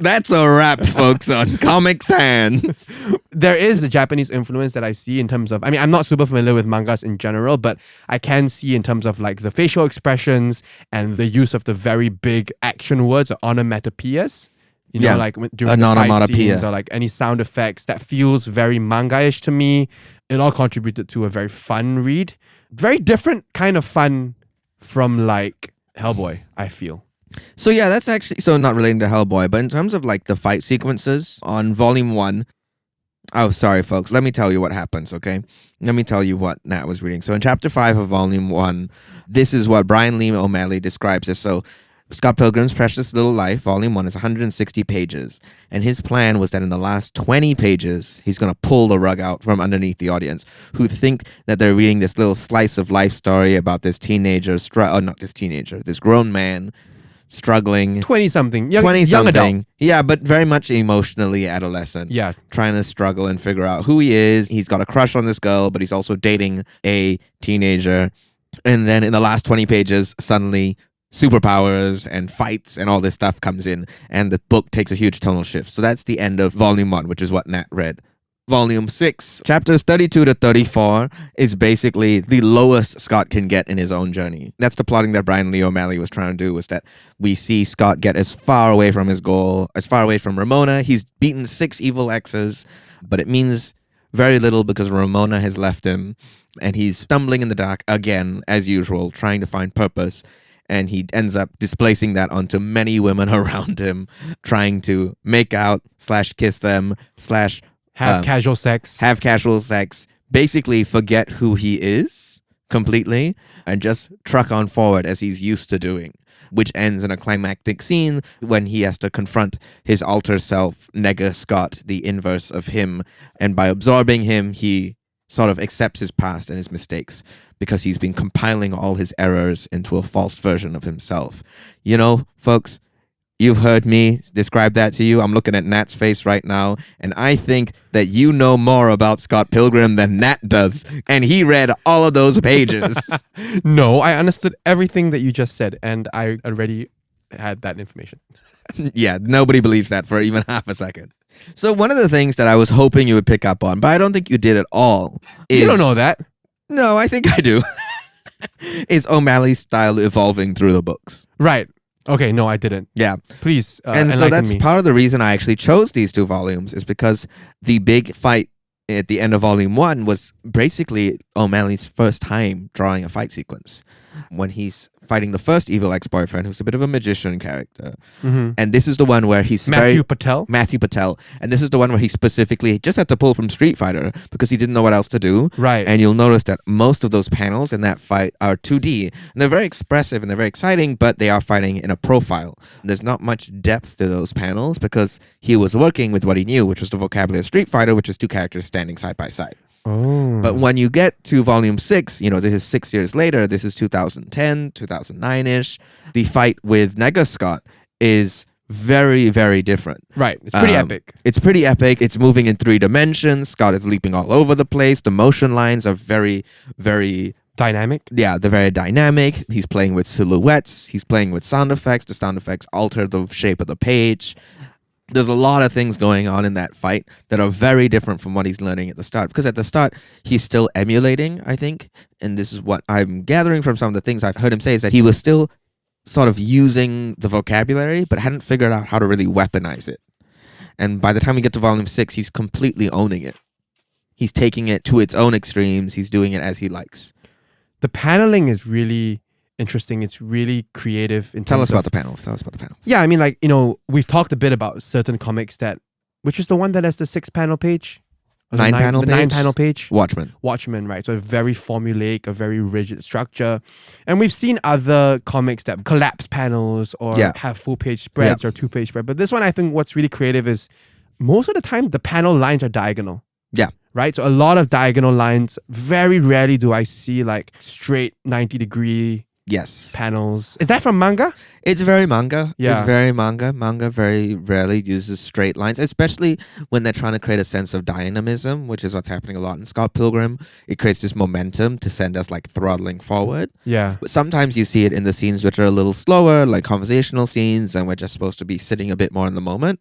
Speaker 1: That's a wrap, folks, on Comic Sans.
Speaker 2: There is a Japanese influence that I see in terms of, I mean, I'm not super familiar with mangas in general, but I can see in terms of like the facial expressions and the use of the very big action words or onomatopoeias. You know, like during the fight scenes or like any sound effects that feels very manga-ish to me. It all contributed to a very fun read. Very different kind of fun from like Hellboy, I feel.
Speaker 1: So yeah, that's actually, so not relating to Hellboy, but in terms of like the fight sequences on volume 1, oh, sorry folks, let me tell you what happens, okay? Let me tell you what Nat was reading. So in chapter 5 of volume 1, this is what Bryan Lee O'Malley describes as, so Scott Pilgrim's Precious Little Life, volume 1 is 160 pages. And his plan was that in the last 20 pages, he's going to pull the rug out from underneath the audience who think that they're reading this little slice of life story about this teenager, this grown man struggling.
Speaker 2: 20-something.
Speaker 1: 20-something.
Speaker 2: Young adult.
Speaker 1: Yeah, but very much emotionally adolescent.
Speaker 2: Yeah.
Speaker 1: Trying to struggle and figure out who he is. He's got a crush on this girl, but he's also dating a teenager. And then in the last 20 pages, suddenly superpowers and fights and all this stuff comes in, and the book takes a huge tonal shift. So that's the end of volume 1, which is what Nat read. Volume 6, chapters 32 to 34 is basically the lowest Scott can get in his own journey. That's the plotting that Bryan Lee O'Malley was trying to do, was that we see Scott get as far away from his goal, as far away from Ramona. He's beaten 6 evil exes, but it means very little because Ramona has left him, and he's stumbling in the dark again, as usual, trying to find purpose. And he ends up displacing that onto many women around him, trying to make out / kiss them /
Speaker 2: have casual sex. Basically forget who he is completely and just truck on forward as he's used to doing, which ends in a climactic scene when he has to confront his alter self, Nega Scott, the inverse of him. And by absorbing him, he sort of accepts his past and his mistakes because he's been compiling all his errors into a false version of himself. You know, folks, you've heard me describe that to you. I'm looking at Nat's face right now, and I think that you know more about Scott Pilgrim than Nat does, and he read all of those pages. No, I understood everything that you just said, and I already had that information.
Speaker 1: Yeah, nobody believes that for even half a second. So one of the things that I was hoping you would pick up on, but I don't think you did at all, is...
Speaker 2: You don't know that.
Speaker 1: No, I think I do. Is O'Malley's style evolving through the books.
Speaker 2: Right. Okay, no, I didn't.
Speaker 1: Yeah.
Speaker 2: Please
Speaker 1: and so that's
Speaker 2: me.
Speaker 1: part of the reason I actually chose these 2 volumes, is because the big fight at the end of volume 1 was basically O'Malley's first time drawing a fight sequence. When he's fighting the first evil ex-boyfriend, who's a bit of a magician character.
Speaker 2: Mm-hmm.
Speaker 1: And this is the one where he's
Speaker 2: Matthew Patel.
Speaker 1: And this is the one where he specifically just had to pull from Street Fighter because he didn't know what else to do.
Speaker 2: Right.
Speaker 1: And you'll notice that most of those panels in that fight are 2D. And they're very expressive and they're very exciting, but they are fighting in a profile. There's not much depth to those panels because he was working with what he knew, which was the vocabulary of Street Fighter, which is 2 characters standing side by side.
Speaker 2: Oh.
Speaker 1: But when you get to volume 6, you know, this is 6 years later, this is 2010, 2009-ish, the fight with Nega Scott is very, very different.
Speaker 2: Right. It's pretty epic.
Speaker 1: It's pretty epic. It's moving in 3 dimensions. Scott is leaping all over the place. The motion lines are very, very...
Speaker 2: dynamic?
Speaker 1: Yeah, they're very dynamic. He's playing with silhouettes. He's playing with sound effects. The sound effects alter the shape of the page. There's a lot of things going on in that fight that are very different from what he's learning at the start. Because at the start, he's still emulating, I think. And this is what I'm gathering from some of the things I've heard him say, is that he was still sort of using the vocabulary, but hadn't figured out how to really weaponize it. And by the time we get to volume 6, he's completely owning it. He's taking it to its own extremes. He's doing it as he likes.
Speaker 2: The paneling is really interesting. It's really creative.
Speaker 1: Tell us about the panels.
Speaker 2: Yeah, I mean, like, you know, we've talked a bit about certain comics that, which is the one that has the 6-panel page? 9-panel page? Watchmen, right. So a very formulaic, a very rigid structure. And we've seen other comics that collapse panels or have full-page spreads or 2-page spread. But this one, I think what's really creative is most of the time, the panel lines are diagonal.
Speaker 1: Yeah.
Speaker 2: Right? So a lot of diagonal lines. Very rarely do I see like straight 90-degree
Speaker 1: Yes.
Speaker 2: panels. Is that from manga?
Speaker 1: It's very manga.
Speaker 2: Yeah.
Speaker 1: It's very manga. Manga very rarely uses straight lines, especially when they're trying to create a sense of dynamism, which is what's happening a lot in Scott Pilgrim. It creates this momentum to send us like throttling forward.
Speaker 2: Yeah.
Speaker 1: But sometimes you see it in the scenes which are a little slower, like conversational scenes, and we're just supposed to be sitting a bit more in the moment.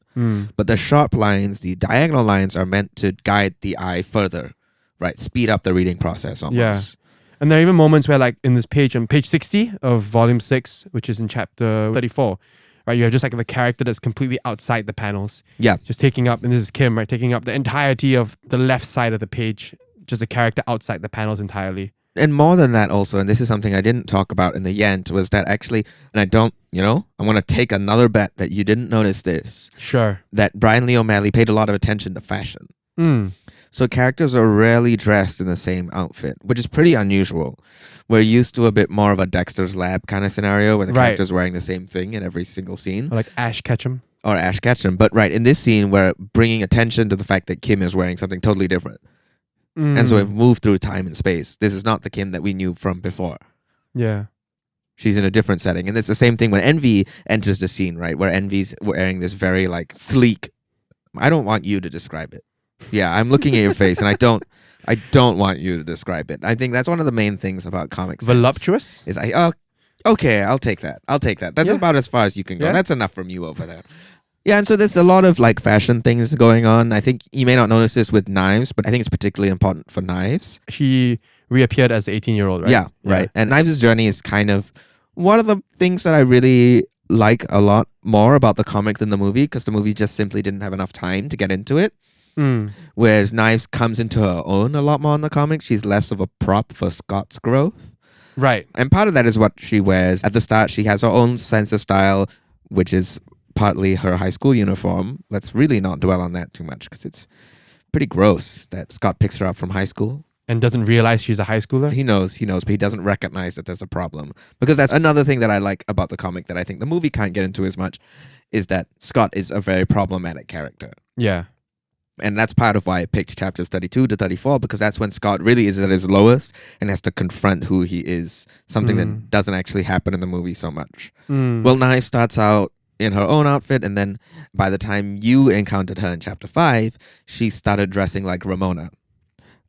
Speaker 1: But the sharp lines, the diagonal lines, are meant to guide the eye further, right? Speed up the reading process almost.
Speaker 2: Yeah. And there are even moments where, like in this page, on page 60 of volume 6, which is in chapter 34, right? You have just like the character that's completely outside the panels.
Speaker 1: Yeah.
Speaker 2: Just taking up, and this is Kim, right? Taking up the entirety of the left side of the page. Just a character outside the panels entirely.
Speaker 1: And more than that also, and this is something I didn't talk about in the Yant, was that actually, and I don't, I want to take another bet that you didn't notice this,
Speaker 2: Sure.
Speaker 1: that Bryan Lee O'Malley paid a lot of attention to fashion. So characters are rarely dressed in the same outfit, which is pretty unusual. We're used to a bit more of a Dexter's Lab kind of scenario where the character's wearing the same thing in every single scene.
Speaker 2: Or like Ash Ketchum.
Speaker 1: Or Ash Ketchum. But right, in this scene, we're bringing attention to the fact that Kim is wearing something totally different. And so we've moved through time and space. This is not the Kim that we knew from before.
Speaker 2: Yeah.
Speaker 1: She's in a different setting. And it's the same thing when Envy enters the scene, right? Where Envy's wearing this very like sleek. I don't want you to describe it. Yeah, I'm looking at your face and I don't want you to describe it. I think that's one of the main things about comics.
Speaker 2: Voluptuous?
Speaker 1: Is okay, I'll take that. That's about as far as you can go.
Speaker 2: Yeah.
Speaker 1: That's enough from you over there. Yeah, and so there's a lot of like fashion things going on. I think you may not notice this with Knives, but I think it's particularly important for Knives.
Speaker 2: She reappeared as the 18-year-old, right?
Speaker 1: Yeah, right. And Knives' journey is kind of one of the things that I really like a lot more about the comic than the movie, because the movie just simply didn't have enough time to get into it. Whereas Knives comes into her own a lot more in the comic. She's less of a prop for Scott's growth.
Speaker 2: Right.
Speaker 1: And part of that is what she wears. At the start, she has her own sense of style, which is partly her high school uniform. Let's really not dwell on that too much because it's pretty gross that Scott picks her up from high school.
Speaker 2: And doesn't realize she's a high schooler?
Speaker 1: He knows, but he doesn't recognize that there's a problem. Because that's another thing that I like about the comic that I think the movie can't get into as much, is that Scott is a very problematic character.
Speaker 2: Yeah.
Speaker 1: And that's part of why I picked chapters 32 to 34, because that's when Scott really is at his lowest and has to confront who he is. Something that doesn't actually happen in the movie so much. Well, Knife starts out in her own outfit, and then by the time you encountered her in chapter 5, she started dressing like Ramona.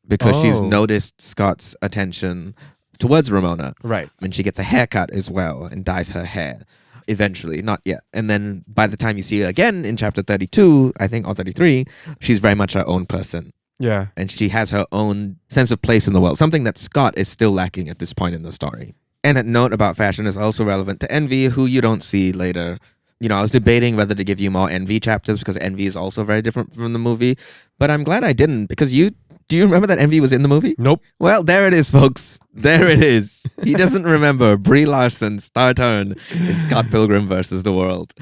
Speaker 1: Because she's noticed Scott's attention towards Ramona.
Speaker 2: Right.
Speaker 1: And she gets a haircut as well and dyes her hair. Eventually, not yet. And then by the time you see her again in chapter 32, I think, or 33, she's very much her own person.
Speaker 2: Yeah.
Speaker 1: And she has her own sense of place in the world, something that Scott is still lacking at this point in the story. And a note about fashion is also relevant to Envy, who you don't see later. I was debating whether to give you more Envy chapters because Envy is also very different from the movie. But I'm glad I didn't, because do you remember that Envy was in the movie?
Speaker 2: Nope.
Speaker 1: Well, there it is, folks. There it is. He doesn't remember Brie Larson's star turn in Scott Pilgrim versus the World.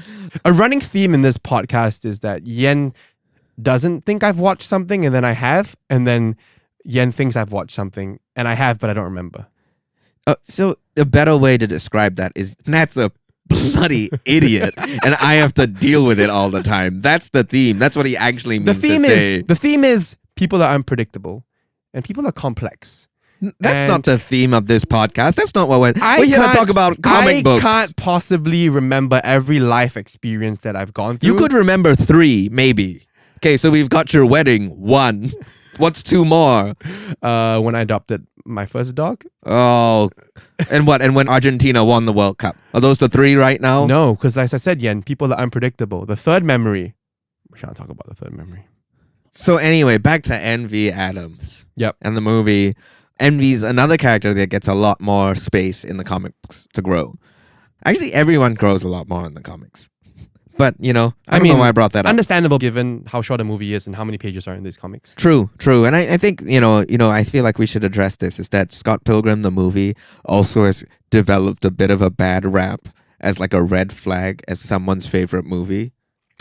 Speaker 2: A running theme in this podcast is that Yen doesn't think I've watched something and then I have, and then Yen thinks I've watched something and I have, but I don't remember.
Speaker 1: So a better way to describe that is Nat's a bloody idiot and I have to deal with it all the time. That's the theme. That's what he actually means to say.
Speaker 2: The theme is people are unpredictable and people are complex.
Speaker 1: That's not the theme of this podcast. That's not what we're here to talk about comic books.
Speaker 2: I can't possibly remember every life experience that I've gone through.
Speaker 1: You could remember 3, maybe. Okay, so we've got your wedding, 1. What's 2 more?
Speaker 2: When I adopted my first dog.
Speaker 1: Oh, and what? And when Argentina won the World Cup. Are those the 3 right now?
Speaker 2: No, because as I said, Yen, people are unpredictable. The third memory. We shan't talk about the third memory.
Speaker 1: So anyway, back to Envy Adams.
Speaker 2: Yep.
Speaker 1: And the movie. Envy's another character that gets a lot more space in the comics to grow. Actually, everyone grows a lot more in the comics. But, I don't know why I brought that up.
Speaker 2: Understandable given how short a movie is and how many pages are in these comics.
Speaker 1: True. And I think, I feel like we should address this, is that Scott Pilgrim, the movie, also has developed a bit of a bad rap as like a red flag as someone's favorite movie.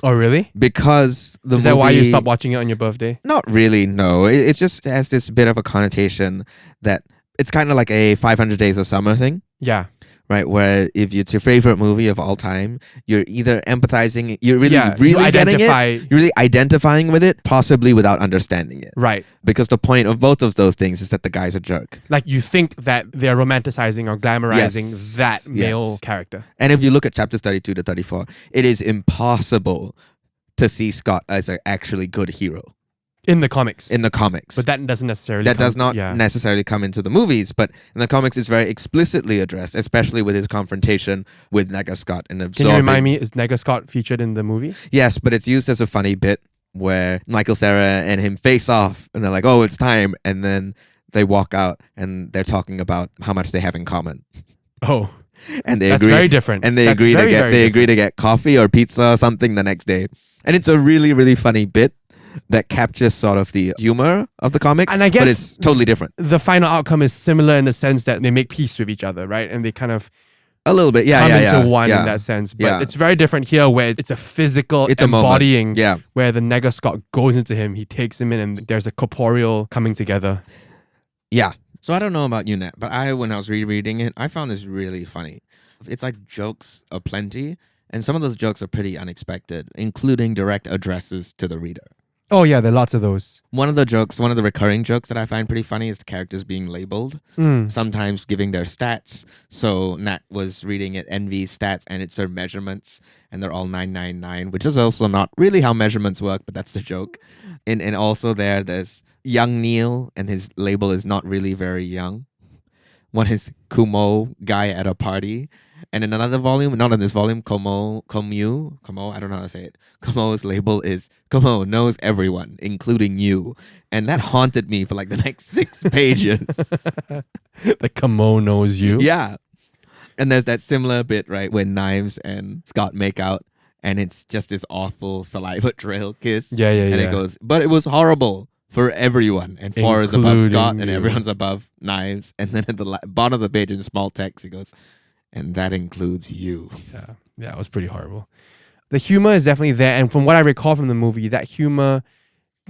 Speaker 2: Oh, really?
Speaker 1: Because the movie...
Speaker 2: Is that why you stopped watching it on your birthday?
Speaker 1: Not really, no. It just has this bit of a connotation that it's kind of like a 500 Days of Summer thing.
Speaker 2: Yeah.
Speaker 1: right? Where if it's your favorite movie of all time, you're either empathizing, you're really
Speaker 2: you
Speaker 1: getting
Speaker 2: identify.
Speaker 1: it, you're really identifying with it, possibly without understanding it.
Speaker 2: Right.
Speaker 1: Because the point of both of those things is that the guy's a jerk.
Speaker 2: Like you think that they're romanticizing or glamorizing
Speaker 1: Yes.
Speaker 2: that male
Speaker 1: Yes.
Speaker 2: character.
Speaker 1: And if you look at chapters 32 to 34, it is impossible to see Scott as an actually good hero
Speaker 2: In the comics.
Speaker 1: in the comics.
Speaker 2: But that doesn't necessarily
Speaker 1: that does
Speaker 2: come-
Speaker 1: not
Speaker 2: yeah.
Speaker 1: necessarily come into the movies, but in the comics it's very explicitly addressed, especially with his confrontation with Nega Scott and
Speaker 2: Can
Speaker 1: absorbing.
Speaker 2: you remind me, is Nega Scott featured in the movie?
Speaker 1: Yes, but it's used as a funny bit where Michael Cera and him face off and they're like, oh, it's time, and then they walk out and they're talking about how much they have in common.
Speaker 2: Oh,
Speaker 1: And they
Speaker 2: that's
Speaker 1: agree
Speaker 2: very different.
Speaker 1: and they
Speaker 2: That's
Speaker 1: agree to
Speaker 2: very,
Speaker 1: get
Speaker 2: very
Speaker 1: they agree
Speaker 2: different.
Speaker 1: to get coffee or pizza or something the next day. And it's a really, really funny bit that captures sort of the humor of the comics,
Speaker 2: And I
Speaker 1: but
Speaker 2: guess
Speaker 1: it's totally different.
Speaker 2: the final outcome is similar in the sense that they make peace with each other, right? And they kind of
Speaker 1: A little bit,
Speaker 2: come into
Speaker 1: yeah.
Speaker 2: one
Speaker 1: yeah.
Speaker 2: in that sense. But
Speaker 1: Yeah.
Speaker 2: it's very different here where it's a physical
Speaker 1: It's a moment.
Speaker 2: embodying
Speaker 1: Yeah.
Speaker 2: where the Nega Scott goes into him, he takes him in, and there's a corporeal coming together.
Speaker 1: Yeah. So I don't know about you, Nat, but when I was rereading it, I found this really funny. It's like jokes aplenty, and some of those jokes are pretty unexpected, including direct addresses to the reader.
Speaker 2: Oh yeah, there are lots of those.
Speaker 1: One of the recurring jokes that I find pretty funny is the characters being labeled, sometimes giving their stats. So Nat was reading it, Envy's stats, and it's their measurements, and they're all 999, which is also not really how measurements work, but that's the joke. And also there's young Neil, and his label is not really very young. One is Kumo, guy at a party. And in another volume, not in this volume, Kumo, I don't know how to say it. Kumo's label is Kumo knows everyone, including you. And that haunted me for like the next 6 pages.
Speaker 2: The Kamo knows you.
Speaker 1: Yeah. And there's that similar bit, right, when Knives and Scott make out, and it's just this awful saliva trail kiss.
Speaker 2: Yeah.
Speaker 1: And it goes, but it was horrible for everyone. And 4 is above
Speaker 2: Including
Speaker 1: Scott, and
Speaker 2: you.
Speaker 1: everyone's above Knives. And then at the bottom of the page in small text, it goes, and that includes you.
Speaker 2: Yeah, it was pretty horrible. The humor is definitely there, and from what I recall from the movie, that humor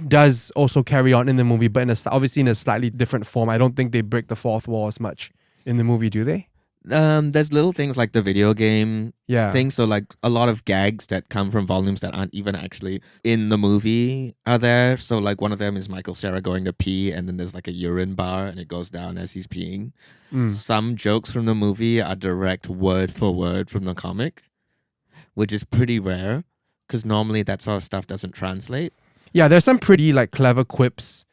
Speaker 2: does also carry on in the movie, but obviously in a slightly different form. I don't think they break the fourth wall as much in the movie, do they?
Speaker 1: There's little things like the video game
Speaker 2: Yeah.
Speaker 1: thing. So like a lot of gags that come from volumes that aren't even actually in the movie are there. So like one of them is Michael Cera going to pee, and then there's like a urine bar and it goes down as he's peeing. Some jokes from the movie are direct word for word from the comic, which is pretty rare because normally that sort of stuff doesn't translate.
Speaker 2: Yeah, there's some pretty like clever quips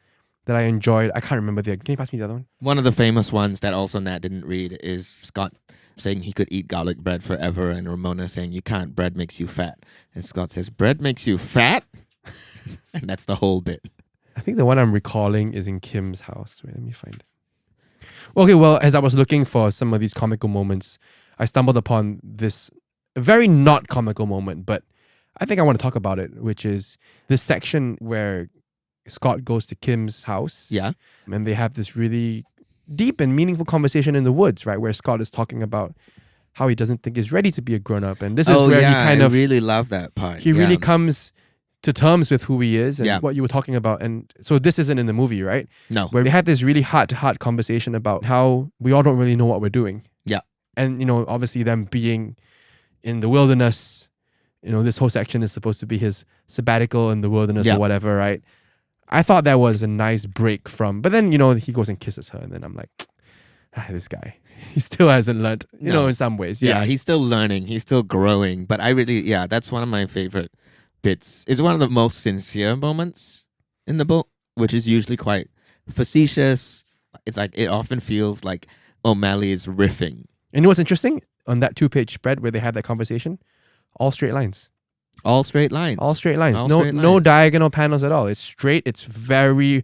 Speaker 2: that I enjoyed. I can't remember the. Can you pass me the other one?
Speaker 1: One of the famous ones that also Nat didn't read is Scott saying he could eat garlic bread forever, and Ramona saying you can't, bread makes you fat. And Scott says, bread makes you fat? And that's the whole bit.
Speaker 2: I think the one I'm recalling is in Kim's house. Wait, let me find it. Okay, well, as I was looking for some of these comical moments, I stumbled upon this very not comical moment, but I think I want to talk about it, which is this section where Scott goes to Kim's house.
Speaker 1: Yeah.
Speaker 2: And they have this really deep and meaningful conversation in the woods, right? Where Scott is talking about how he doesn't think he's ready to be a grown-up. And this is where he kind of...
Speaker 1: I really love that part.
Speaker 2: He really comes to terms with who he is and
Speaker 1: Yeah.
Speaker 2: what you were talking about. And so this isn't in the movie, right?
Speaker 1: No.
Speaker 2: Where they had this really heart-to-heart conversation about how we all don't really know what we're doing.
Speaker 1: Yeah.
Speaker 2: And, obviously them being in the wilderness, this whole section is supposed to be his sabbatical in the wilderness
Speaker 1: Yeah.
Speaker 2: or whatever, right? I thought that was a nice break from, but then, he goes and kisses her and then I'm like, this guy, he still hasn't learned,
Speaker 1: No.
Speaker 2: in some ways.
Speaker 1: Yeah,
Speaker 2: Yeah.
Speaker 1: he's still learning. He's still growing. But I really, that's one of my favorite bits. It's one of the most sincere moments in the book, which is usually quite facetious. It's like, it often feels like O'Malley is riffing.
Speaker 2: And you know what's interesting? On that 2-page spread where they had that conversation, all straight lines.
Speaker 1: All straight lines.
Speaker 2: All straight lines.
Speaker 1: All
Speaker 2: No
Speaker 1: straight
Speaker 2: no
Speaker 1: lines.
Speaker 2: diagonal panels at all. It's straight. It's very,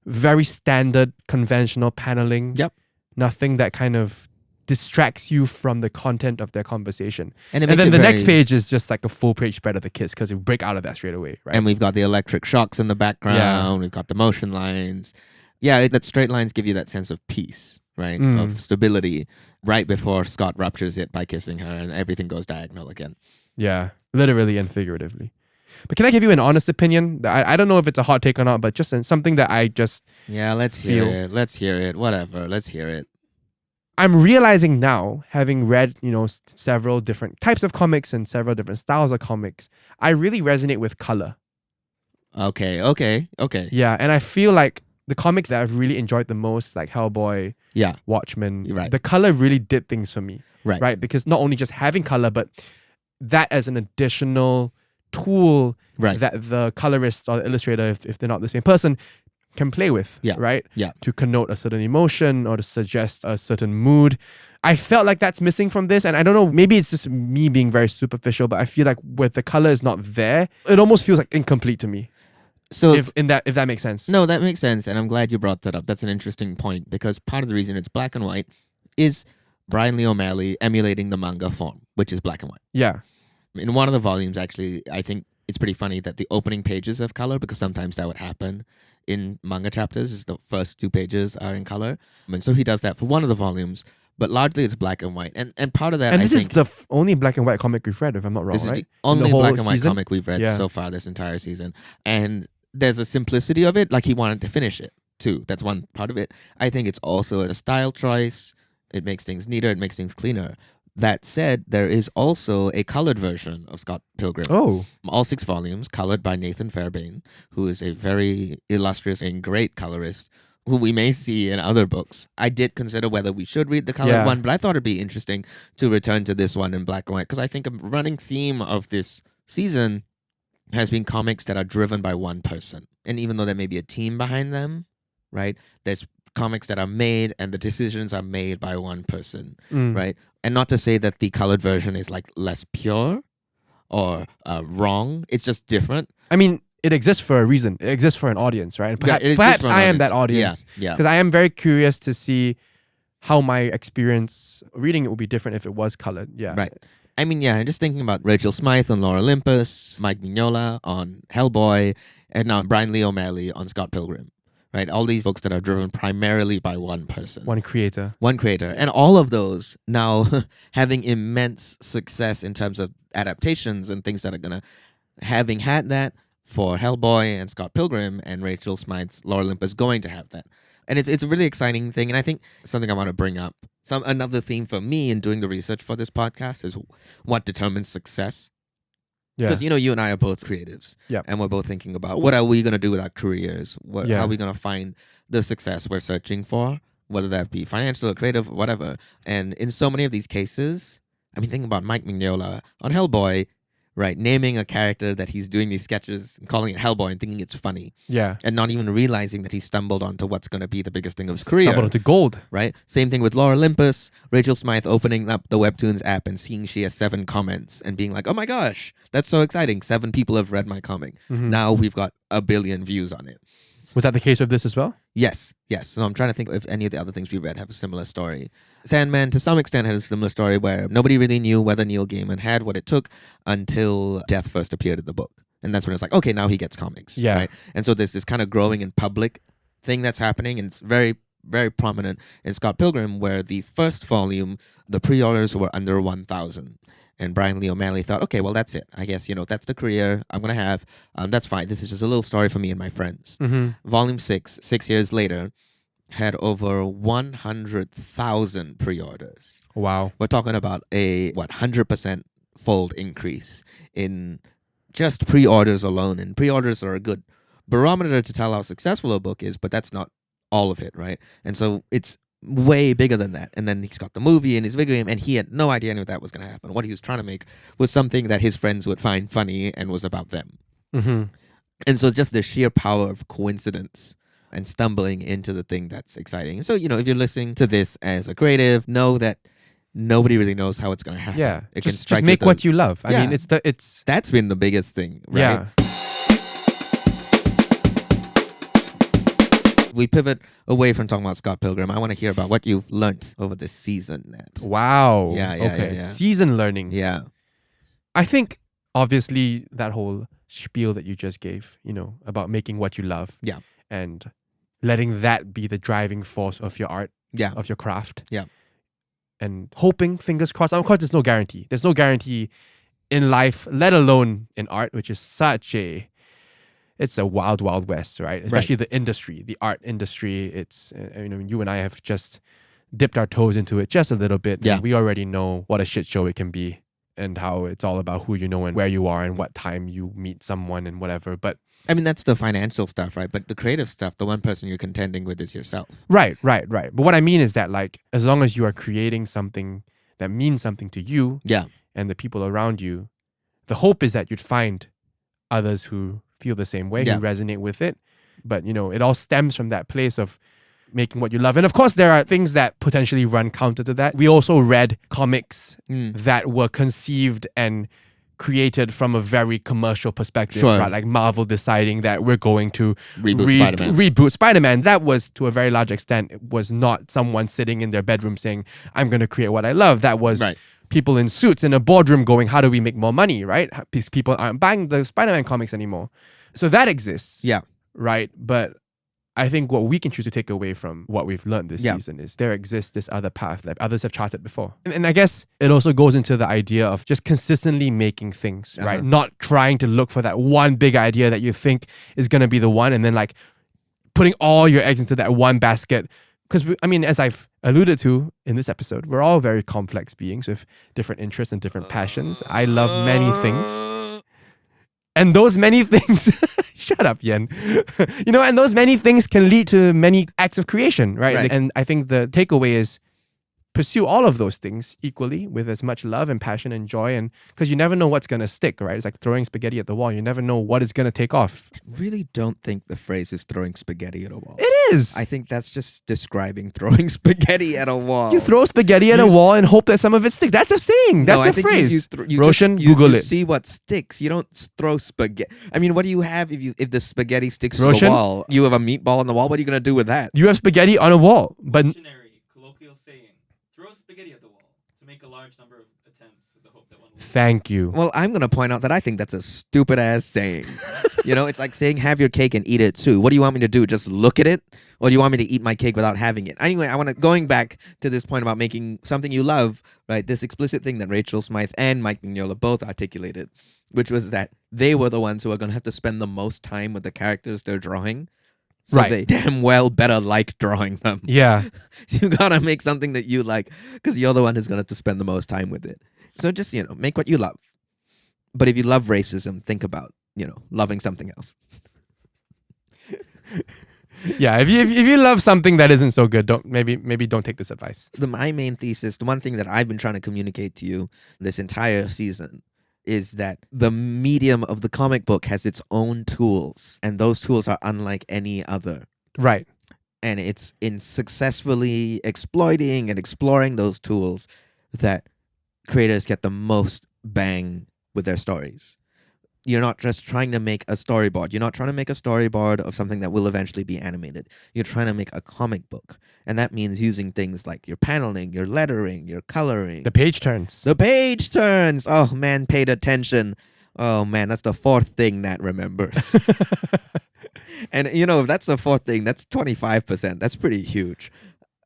Speaker 2: very standard, conventional paneling.
Speaker 1: Yep.
Speaker 2: Nothing that kind of distracts you from the content of their conversation.
Speaker 1: And, it
Speaker 2: And
Speaker 1: makes
Speaker 2: then
Speaker 1: it
Speaker 2: the
Speaker 1: very-
Speaker 2: next page is just like a full page spread of the kiss because you break out of that straight away, right?
Speaker 1: And we've got the electric shocks in the background.
Speaker 2: Yeah.
Speaker 1: We've got the motion lines. Yeah, that straight lines give you that sense of peace, right?
Speaker 2: Mm.
Speaker 1: Of stability right before Scott ruptures it by kissing her and everything goes diagonal again.
Speaker 2: Yeah, literally and figuratively. But can I give you an honest opinion? I don't know if it's a hot take or not, but just something that I just...
Speaker 1: Yeah, let's hear it. Let's hear it. Whatever. Let's hear it.
Speaker 2: I'm realizing now, having read, several different types of comics and several different styles of comics, I really resonate with color.
Speaker 1: Okay.
Speaker 2: Yeah, and I feel like the comics that I've really enjoyed the most, like Hellboy,
Speaker 1: Yeah.
Speaker 2: Watchmen,
Speaker 1: Right.
Speaker 2: the color really did things for me.
Speaker 1: Right.
Speaker 2: Right? Because not only just having color, but that as an additional tool
Speaker 1: Right.
Speaker 2: that the colorist or the illustrator, if they're not the same person, can play with,
Speaker 1: Yeah.
Speaker 2: right?
Speaker 1: Yeah.
Speaker 2: To connote a certain emotion or to suggest a certain mood. I felt like that's missing from this, and I don't know, maybe it's just me being very superficial, but I feel like with the color is not there, it almost feels like incomplete to me.
Speaker 1: So
Speaker 2: If that makes sense.
Speaker 1: no, that makes sense, and I'm glad you brought that up. That's an interesting point because part of the reason it's black and white is Bryan Lee O'Malley emulating the manga form, which is black and white.
Speaker 2: Yeah.
Speaker 1: In one of the volumes, actually, I think it's pretty funny that the opening pages have color because sometimes that would happen in manga chapters. Is the first 2 pages are in color, and so he does that for one of the volumes. But largely it's black and white, and part of that
Speaker 2: And
Speaker 1: I
Speaker 2: this
Speaker 1: think
Speaker 2: is the only black and white comic we've read, if I'm not wrong,
Speaker 1: this is
Speaker 2: right?
Speaker 1: the only
Speaker 2: whole
Speaker 1: black and white
Speaker 2: season?
Speaker 1: comic we've read
Speaker 2: Yeah.
Speaker 1: so far this entire season, and there's a simplicity of it. Like he wanted to finish it too. That's one part of it. I think it's also a style choice. It makes things neater. It makes things cleaner. That said, there is also a colored version of Scott Pilgrim.
Speaker 2: Oh.
Speaker 1: All 6 volumes, colored by Nathan Fairbairn, who is a very illustrious and great colorist, who we may see in other books. I did consider whether we should read the colored one, but I thought it'd be interesting to return to this one in black and white, because I think a running theme of this season has been comics that are driven by one person. And even though there may be a team behind them, right, there's comics that are made and the decisions are made by one person, right? And not to say that the colored version is like less pure or wrong. It's just different.
Speaker 2: I mean, it exists for a reason. It exists for an audience, right?
Speaker 1: Yeah, it exists
Speaker 2: Perhaps
Speaker 1: for an
Speaker 2: I am
Speaker 1: audience.
Speaker 2: that audience.
Speaker 1: Yeah.
Speaker 2: Because I am very curious to see how my experience reading it would be different if it was colored. Yeah.
Speaker 1: Right. I mean, yeah, just thinking about Rachel Smythe on Laura Olympus, Mike Mignola on Hellboy, and now Bryan Lee O'Malley on Scott Pilgrim, right? All these books that are driven primarily by one person.
Speaker 2: One creator.
Speaker 1: One creator. And all of those now having immense success in terms of adaptations and things that are going to, having had that for Hellboy and Scott Pilgrim and Rachel Smythe's Laura Olympus going to have that. And it's a really exciting thing. And I think something I want to bring up, another theme for me in doing the research for this podcast is what determines success.
Speaker 2: Yeah.
Speaker 1: Because, you and I are both creatives.
Speaker 2: Yep.
Speaker 1: And we're both thinking about what are we going to do with our careers? How
Speaker 2: Yeah.
Speaker 1: are we going to find the success we're searching for? Whether that be financial or creative, whatever. And in so many of these cases, I mean, thinking about Mike Mignola on Hellboy, right? Naming a character that he's doing these sketches and calling it Hellboy and thinking it's funny.
Speaker 2: Yeah.
Speaker 1: And not even realizing that he stumbled onto what's going to be the biggest thing of his career.
Speaker 2: Stumbled into gold.
Speaker 1: Right? Same thing with Laura Olympus, Rachel Smythe opening up the Webtoons app and seeing she has 7 comments and being like, oh my gosh, that's so exciting. 7 people have read my comic.
Speaker 2: Mhm.
Speaker 1: Now we've got 1 billion views on it.
Speaker 2: Was that the case with this as well?
Speaker 1: Yes. So I'm trying to think if any of the other things we read have a similar story. Sandman, to some extent, had a similar story where nobody really knew whether Neil Gaiman had what it took until Death first appeared in the book. And that's when it's like, okay, now he gets comics.
Speaker 2: Yeah.
Speaker 1: Right? And so there's this kind of growing in public thing that's happening, and it's very, very prominent in Scott Pilgrim, where the first volume, the pre-orders were under 1,000. And Bryan Lee O'Malley thought, okay, well, that's it. I guess, that's the career I'm going to have. That's fine. This is just a little story for me and my friends.
Speaker 2: Mm-hmm.
Speaker 1: Volume 6, 6 years later, had over 100,000 pre-orders.
Speaker 2: Wow.
Speaker 1: We're talking about a, 100% fold increase in just pre-orders alone. And pre-orders are a good barometer to tell how successful a book is, but that's not all of it, right? And so it's way bigger than that. And then he's got the movie and his video game, and he had no idea any of that was going to happen. What he was trying to make was something that his friends would find funny and was about them.
Speaker 2: Mm-hmm.
Speaker 1: And so just the sheer power of coincidence and stumbling into the thing that's exciting. So, if you're listening to this as a creative, know that nobody really knows how it's going to happen.
Speaker 2: Yeah.
Speaker 1: It can
Speaker 2: Just
Speaker 1: strike
Speaker 2: make
Speaker 1: with
Speaker 2: what you love. I
Speaker 1: Yeah.
Speaker 2: mean, it's
Speaker 1: That's been the biggest thing, right?
Speaker 2: yeah.
Speaker 1: We pivot away from talking about Scott Pilgrim. I want to hear about what you've learned over this season, Nat.
Speaker 2: Wow.
Speaker 1: Yeah,
Speaker 2: okay.
Speaker 1: yeah.
Speaker 2: Season learnings.
Speaker 1: Yeah.
Speaker 2: I think obviously that whole spiel that you just gave, about making what you love.
Speaker 1: Yeah.
Speaker 2: And letting that be the driving force of your art,
Speaker 1: Yeah.
Speaker 2: of your craft.
Speaker 1: Yeah.
Speaker 2: And hoping, fingers crossed. Of course, there's no guarantee. There's no guarantee in life, let alone in art, which is it's a wild, wild west, right? Especially the industry, the art industry. It's, you and I have just dipped our toes into it just a little bit.
Speaker 1: Yeah.
Speaker 2: And we already know what a shit show it can be and how it's all about who you know and where you are and what time you meet someone and whatever. But
Speaker 1: I mean, that's the financial stuff, right? But the creative stuff, the one person you're contending with is yourself.
Speaker 2: Right. But what I mean is that, like, as long as you are creating something that means something to you
Speaker 1: Yeah.
Speaker 2: and the people around you, the hope is that you'd find others who feel the same way,
Speaker 1: Yeah.
Speaker 2: who resonate with it. But, it all stems from that place of making what you love. And of course, there are things that potentially run counter to that. We also read comics that were conceived and created from a very commercial perspective,
Speaker 1: Sure.
Speaker 2: right? Like Marvel deciding that we're going to
Speaker 1: Reboot
Speaker 2: reboot Spider-Man. That was, to a very large extent, it was not someone sitting in their bedroom saying, I'm going to create what I love. That was
Speaker 1: Right.
Speaker 2: people in suits in a boardroom going, how do we make more money, right? These people aren't buying the Spider-Man comics anymore. So that exists.
Speaker 1: Yeah.
Speaker 2: Right? But I think what we can choose to take away from what we've learned this season is there exists this other path that others have charted before. And I guess it also goes into the idea of just consistently making things, right? Not trying to look for that one big idea that you think is going to be the one and then like putting all your eggs into that one basket. Because, as I've alluded to in this episode, we're all very complex beings with different interests and different passions. I love many things. And those many things, shut up, Yen. And those many things can lead to many acts of creation, right? And I think the takeaway is pursue all of those things equally with as much love and passion and joy. And because you never know what's going to stick, right? It's like throwing spaghetti at the wall. You never know what is going to take off.
Speaker 1: I really don't think the phrase is throwing spaghetti at a wall.
Speaker 2: It is.
Speaker 1: I think that's just describing throwing spaghetti at a wall.
Speaker 2: You throw spaghetti at a wall and hope that some of it sticks. That's a saying. That's
Speaker 1: No, I
Speaker 2: a
Speaker 1: think
Speaker 2: phrase.
Speaker 1: you
Speaker 2: Roshan,
Speaker 1: you
Speaker 2: Google it.
Speaker 1: See what sticks. You don't throw spaghetti. I mean, what do you have if the spaghetti sticks to
Speaker 2: Roshan?
Speaker 1: the wall? You have a meatball on the wall. What are you gonna do with that?
Speaker 2: You have spaghetti on a wall, but
Speaker 3: Dictionary, colloquial saying, throw spaghetti at the wall to make a large number of attempts with the hope that one will.
Speaker 2: thank you.
Speaker 1: Well, I'm gonna point out that I think that's a stupid ass saying. It's like saying have your cake and eat it too. What do you want me to do? Just look at it? Or do you want me to eat my cake without having it? Anyway, going back to this point about making something you love, right? This explicit thing that Rachel Smythe and Mike Mignola both articulated, which was that they were the ones who are going to have to spend the most time with the characters they're drawing. So
Speaker 2: Right.
Speaker 1: they damn well better like drawing them.
Speaker 2: Yeah.
Speaker 1: You gotta make something that you like because you're the one who's going to have to spend the most time with it. So just, make what you love. But if you love racism, think about, loving something else.
Speaker 2: Yeah, if you love something that isn't so good, maybe don't take this advice.
Speaker 1: My main thesis, the one thing that I've been trying to communicate to you this entire season is that the medium of the comic book has its own tools, and those tools are unlike any other.
Speaker 2: Right.
Speaker 1: And it's in successfully exploiting and exploring those tools that creators get the most bang with their stories. You're not just trying to make a storyboard. You're not trying to make a storyboard of something that will eventually be animated. You're trying to make a comic book. And that means using things like your paneling, your lettering, your coloring.
Speaker 2: The page turns.
Speaker 1: The page turns. Oh, man, paid attention. Oh, man, that's the fourth thing Nat remembers. And, if that's the fourth thing, that's 25%. That's pretty huge.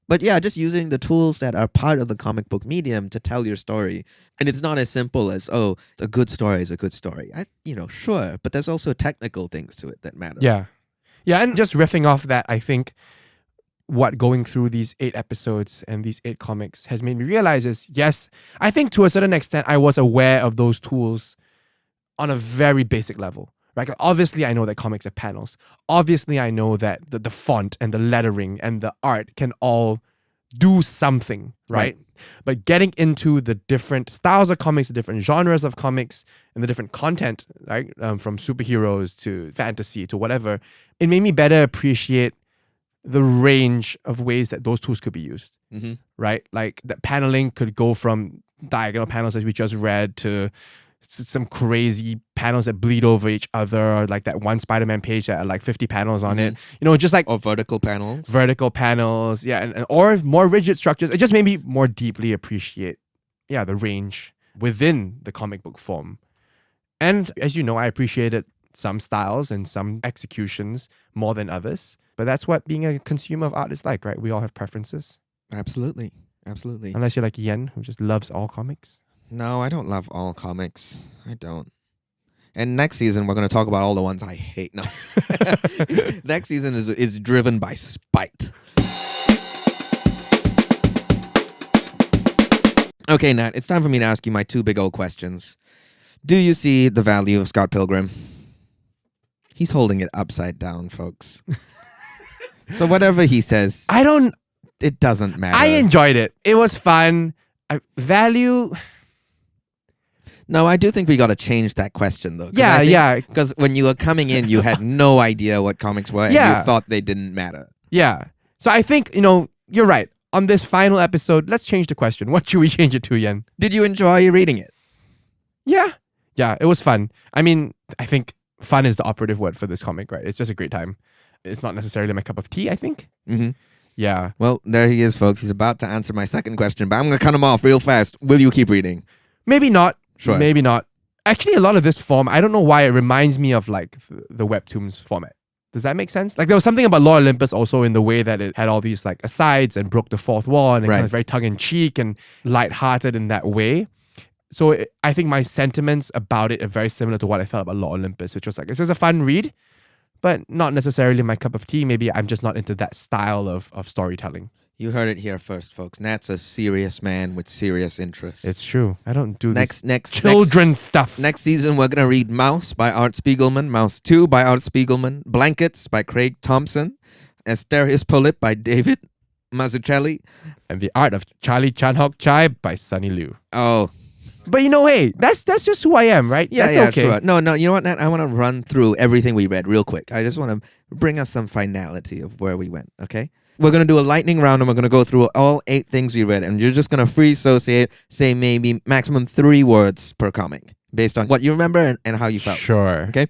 Speaker 1: But yeah, just using the tools that are part of the comic book medium to tell your story. And it's not as simple as, a good story is a good story. Sure. But there's also technical things to it that matter.
Speaker 2: Yeah. Yeah, and just riffing off that, I think what going through these 8 episodes and these 8 comics has made me realize is, yes, I think to a certain extent I was aware of those tools on a very basic level. Right? Obviously, I know that comics have panels. Obviously, I know that the font and the lettering and the art can all do something, right? But getting into the different styles of comics, the different genres of comics, and the different content, right? From superheroes to fantasy to whatever, it made me better appreciate the range of ways that those tools could be used, right? Like that paneling could go from diagonal panels as we just read to some crazy panels that bleed over each other, or like that one Spider-Man page that had like 50 panels on it. Just like
Speaker 1: or vertical panels.
Speaker 2: Vertical panels, yeah, and or more rigid structures. It just made me more deeply appreciate, the range within the comic book form. And as you know, I appreciated some styles and some executions more than others. But that's what being a consumer of art is like, right? We all have preferences.
Speaker 1: Absolutely. Absolutely.
Speaker 2: Unless you're like Yen, who just loves all comics.
Speaker 1: No, I don't love all comics. I don't. And next season, we're going to talk about all the ones I hate. No. Next season is driven by spite. Okay, Nat, it's time for me to ask you my two big old questions. Do you see the value of Scott Pilgrim? He's holding it upside down, folks. So whatever he says, it doesn't matter.
Speaker 2: I enjoyed it. It was fun. Value.
Speaker 1: No, I do think we got to change that question, though.
Speaker 2: Yeah.
Speaker 1: Because when you were coming in, you had no idea what comics were, and you thought they didn't matter.
Speaker 2: Yeah. So I think, you're right. On this final episode, let's change the question. What should we change it to, Yen?
Speaker 1: Did you enjoy reading it?
Speaker 2: Yeah. Yeah, it was fun. I mean, I think fun is the operative word for this comic, right? It's just a great time. It's not necessarily my cup of tea, I think.
Speaker 1: Mm-hmm.
Speaker 2: Yeah.
Speaker 1: Well, there he is, folks. He's about to answer my second question, but I'm going to cut him off real fast. Will you keep reading?
Speaker 2: Maybe not.
Speaker 1: Sure.
Speaker 2: Maybe not. Actually, a lot of this form, I don't know why it reminds me of like the Webtoons format. Does that make sense? Like there was something about Lord Olympus also in the way that it had all these like asides and broke the fourth wall and it was very tongue-in-cheek and light-hearted in that way. So I think my sentiments about it are very similar to what I felt about Lord Olympus, which was like, this is a fun read, but not necessarily my cup of tea. Maybe I'm just not into that style of storytelling.
Speaker 1: You heard it here first, folks. Nat's a serious man with serious interests.
Speaker 2: It's true. I don't do
Speaker 1: next
Speaker 2: children's stuff.
Speaker 1: Next season, we're going to read Mouse by Art Spiegelman, Mouse 2 by Art Spiegelman, Blankets by Craig Thompson, Asterius Polyp by David Mazzucchelli,
Speaker 2: and The Art of Charlie Chan-Hok Chai by Sunny Liu.
Speaker 1: Oh.
Speaker 2: But hey, that's just who I am, right?
Speaker 1: Yeah,
Speaker 2: that's okay.
Speaker 1: Sure. No, you know what, Nat? I want to run through everything we read real quick. I just want to bring us some finality of where we went, okay? We're going to do a lightning round and we're going to go through all 8 things we read. And you're just going to free associate, say maybe maximum 3 words per comic based on what you remember and how you felt.
Speaker 2: Sure.
Speaker 1: Okay?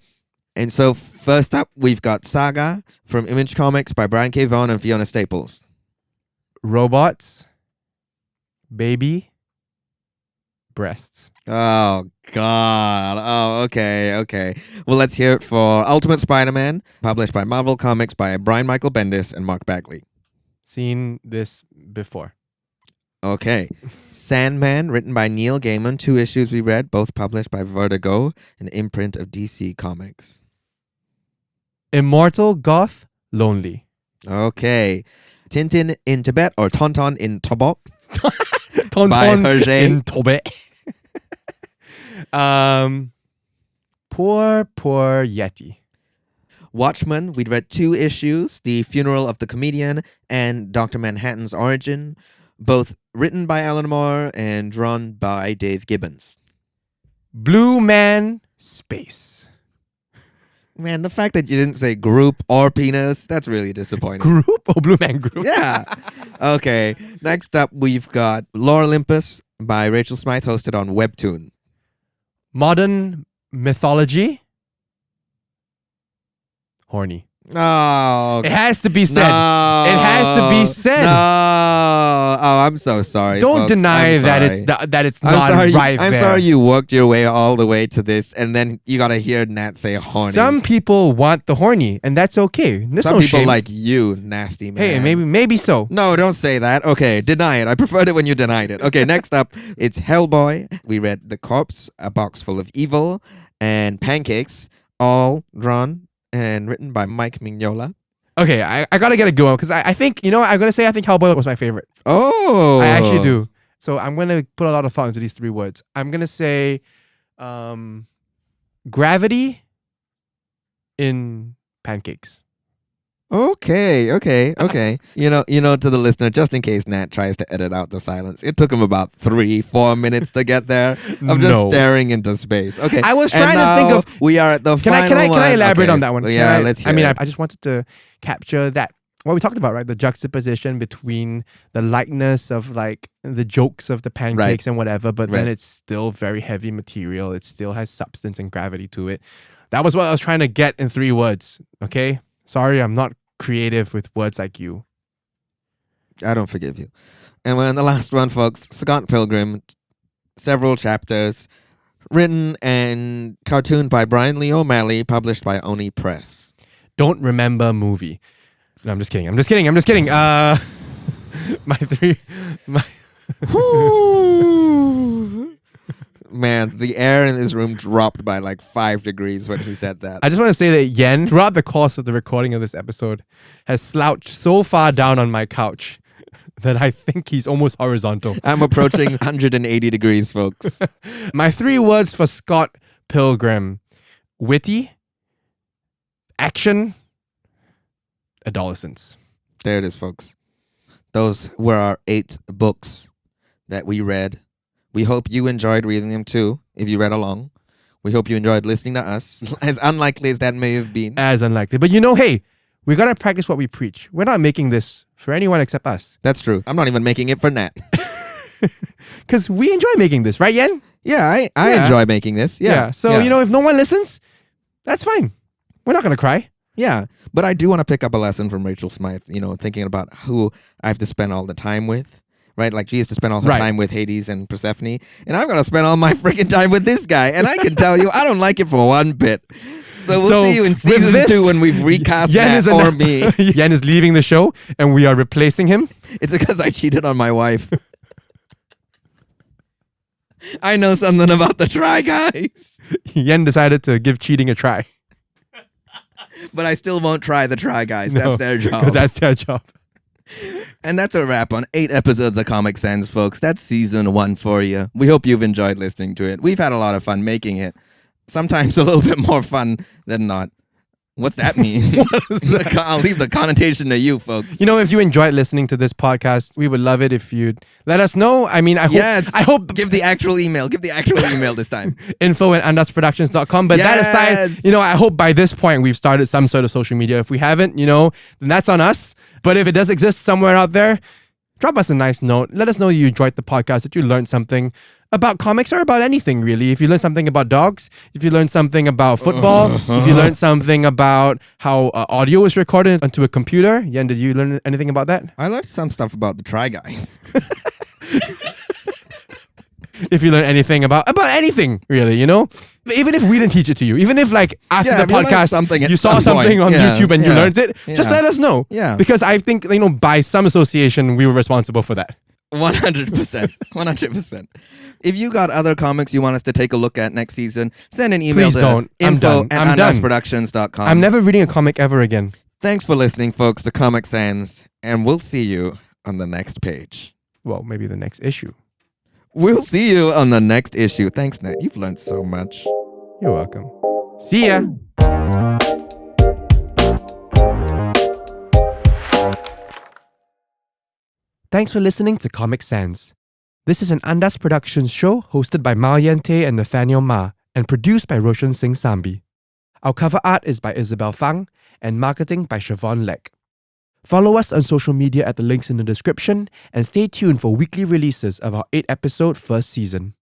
Speaker 1: And so first up, we've got Saga from Image Comics by Brian K. Vaughan and Fiona Staples.
Speaker 2: Robots. Baby. Breasts.
Speaker 1: Oh, God. Oh, okay. Well, let's hear it for Ultimate Spider-Man, published by Marvel Comics by Brian Michael Bendis and Mark Bagley.
Speaker 2: Seen this before.
Speaker 1: Okay. Sandman, written by Neil Gaiman. 2 issues we read, both published by Vertigo, an imprint of DC Comics.
Speaker 2: Immortal Goth Lonely.
Speaker 1: Okay. Tintin in Tibet or Tonton in Tibet.
Speaker 2: Tonton
Speaker 1: by Hergé.
Speaker 2: in Tibet. Poor Yeti.
Speaker 1: Watchmen, we'd read 2 issues, The Funeral of the Comedian and Dr. Manhattan's Origin, both written by Alan Moore and drawn by Dave Gibbons.
Speaker 2: Blue Man Space.
Speaker 1: Man, the fact that you didn't say group or penis, that's really disappointing.
Speaker 2: Group? Oh, Blue Man Group.
Speaker 1: Yeah. Okay. Next up, we've got Lore Olympus by Rachel Smythe, hosted on Webtoon.
Speaker 2: Modern Mythology. Horny.
Speaker 1: Oh.
Speaker 2: It has to be said.
Speaker 1: No.
Speaker 2: It has to be said.
Speaker 1: No. Oh, I'm so sorry.
Speaker 2: Don't
Speaker 1: folks.
Speaker 2: deny
Speaker 1: I'm
Speaker 2: that
Speaker 1: sorry.
Speaker 2: it's not right
Speaker 1: I'm
Speaker 2: there.
Speaker 1: sorry you worked your way all the way to this, and then you gotta hear Nat say horny.
Speaker 2: Some people want the horny, and that's okay. There's
Speaker 1: Some
Speaker 2: no
Speaker 1: people
Speaker 2: shame.
Speaker 1: like you, nasty man.
Speaker 2: Hey, maybe so.
Speaker 1: No, don't say that. Okay, deny it. I preferred it when you denied it. Okay, next up, it's Hellboy. We read The Corpse, A Box Full of Evil, and Pancakes, all drawn and written by Mike Mignola.
Speaker 2: Okay, I gotta get a good one because I think, I'm gonna say I think Hellboy was my favorite.
Speaker 1: Oh.
Speaker 2: I actually do. So I'm gonna put a lot of thought into these 3 words. I'm gonna say gravity in Pancakes.
Speaker 1: Okay. You know, to the listener, just in case Nat tries to edit out the silence, it took him about 3-4 minutes to get there of just staring into space. Okay.
Speaker 2: I was trying to think of.
Speaker 1: We are at the final one.
Speaker 2: Can I elaborate on that one?
Speaker 1: Yeah, let's hear it.
Speaker 2: I just wanted to capture that. What we talked about, right? The juxtaposition between the lightness of like the jokes of the pancakes and whatever, but then it's still very heavy material. It still has substance and gravity to it. That was what I was trying to get in 3 words. Okay. Sorry, I'm not creative with words like you.
Speaker 1: I don't forgive you. And we're on the last one, folks. Scott Pilgrim, several chapters, written and cartooned by Bryan Lee O'Malley, published by Oni Press.
Speaker 2: Don't remember movie. No, I'm just kidding. My 3.
Speaker 1: Man, the air in this room dropped by like 5 degrees when he said that.
Speaker 2: I just want to say that Yen, throughout the course of the recording of this episode, has slouched so far down on my couch that I think he's almost horizontal.
Speaker 1: I'm approaching 180 degrees, folks.
Speaker 2: My 3 words for Scott Pilgrim: witty, action, adolescence.
Speaker 1: There it is, folks. Those were our 8 books that we read. We hope you enjoyed reading them too, if you read along. We hope you enjoyed listening to us, as unlikely as that may have been.
Speaker 2: As unlikely. But hey, we got to practice what we preach. We're not making this for anyone except us.
Speaker 1: That's true. I'm not even making it for Nat.
Speaker 2: Because we enjoy making this, right, Yen?
Speaker 1: Yeah, I enjoy making this. Yeah.
Speaker 2: So, if no one listens, that's fine. We're not going to cry.
Speaker 1: Yeah, but I do want to pick up a lesson from Rachel Smythe, thinking about who I have to spend all the time with, right? Like, she has to spend all her time with Hades and Persephone, and I'm going to spend all my freaking time with this guy, and I can tell you, I don't like it for one bit. So we'll see you in season 2 when we've recast Nat or me.
Speaker 2: Yen is leaving the show, and we are replacing him.
Speaker 1: It's because I cheated on my wife. I know something about the Try Guys.
Speaker 2: Yen decided to give cheating a try.
Speaker 1: But I still won't try the Try Guys. That's their job.
Speaker 2: Because that's their job.
Speaker 1: And that's a wrap on 8 episodes of Comic Sans, folks. That's season 1 for you. We hope you've enjoyed listening to it. We've had a lot of fun making it. Sometimes a little bit more fun than not. What's that mean? I'll leave the connotation to you, folks.
Speaker 2: If you enjoyed listening to this podcast, we would love it if you'd let us know. I mean, I hope
Speaker 1: give the actual email. Give the actual email this time.
Speaker 2: info@andasproductions.com. But that aside, I hope by this point we've started some sort of social media. If we haven't, then that's on us. But if it does exist somewhere out there, drop us a nice note. Let us know you enjoyed the podcast, that you learned something about comics or about anything, really. If you learned something about dogs, if you learned something about football, if you learned something about how audio is recorded onto a computer. Yen, did you learn anything about that?
Speaker 1: I learned some stuff about the Try Guys.
Speaker 2: If you learn anything about anything, really, even if we didn't teach it to you, even if after the podcast you saw something on YouTube and you learned it, just let us know.
Speaker 1: Yeah.
Speaker 2: Because I think, by some association, we were responsible for that.
Speaker 1: 100%. 100%. If you got other comics you want us to take a look at next season, send an email to info@andasproductions.com.
Speaker 2: I'm never reading a comic ever again.
Speaker 1: Thanks for listening, folks, to Comic Sans, and we'll see you on the next page.
Speaker 2: Well, maybe the next issue.
Speaker 1: We'll see you on the next issue. Thanks, Nat. You've learned so much.
Speaker 2: You're welcome. See ya. Thanks for listening to Comic Sans. This is an Andas Productions show hosted by Myle and Nathaniel Ma and produced by Roshan Singh Sambhi. Our cover art is by Isabel Fang and marketing by Shevon Leck. Follow us on social media at the links in the description and stay tuned for weekly releases of our 8-episode first season.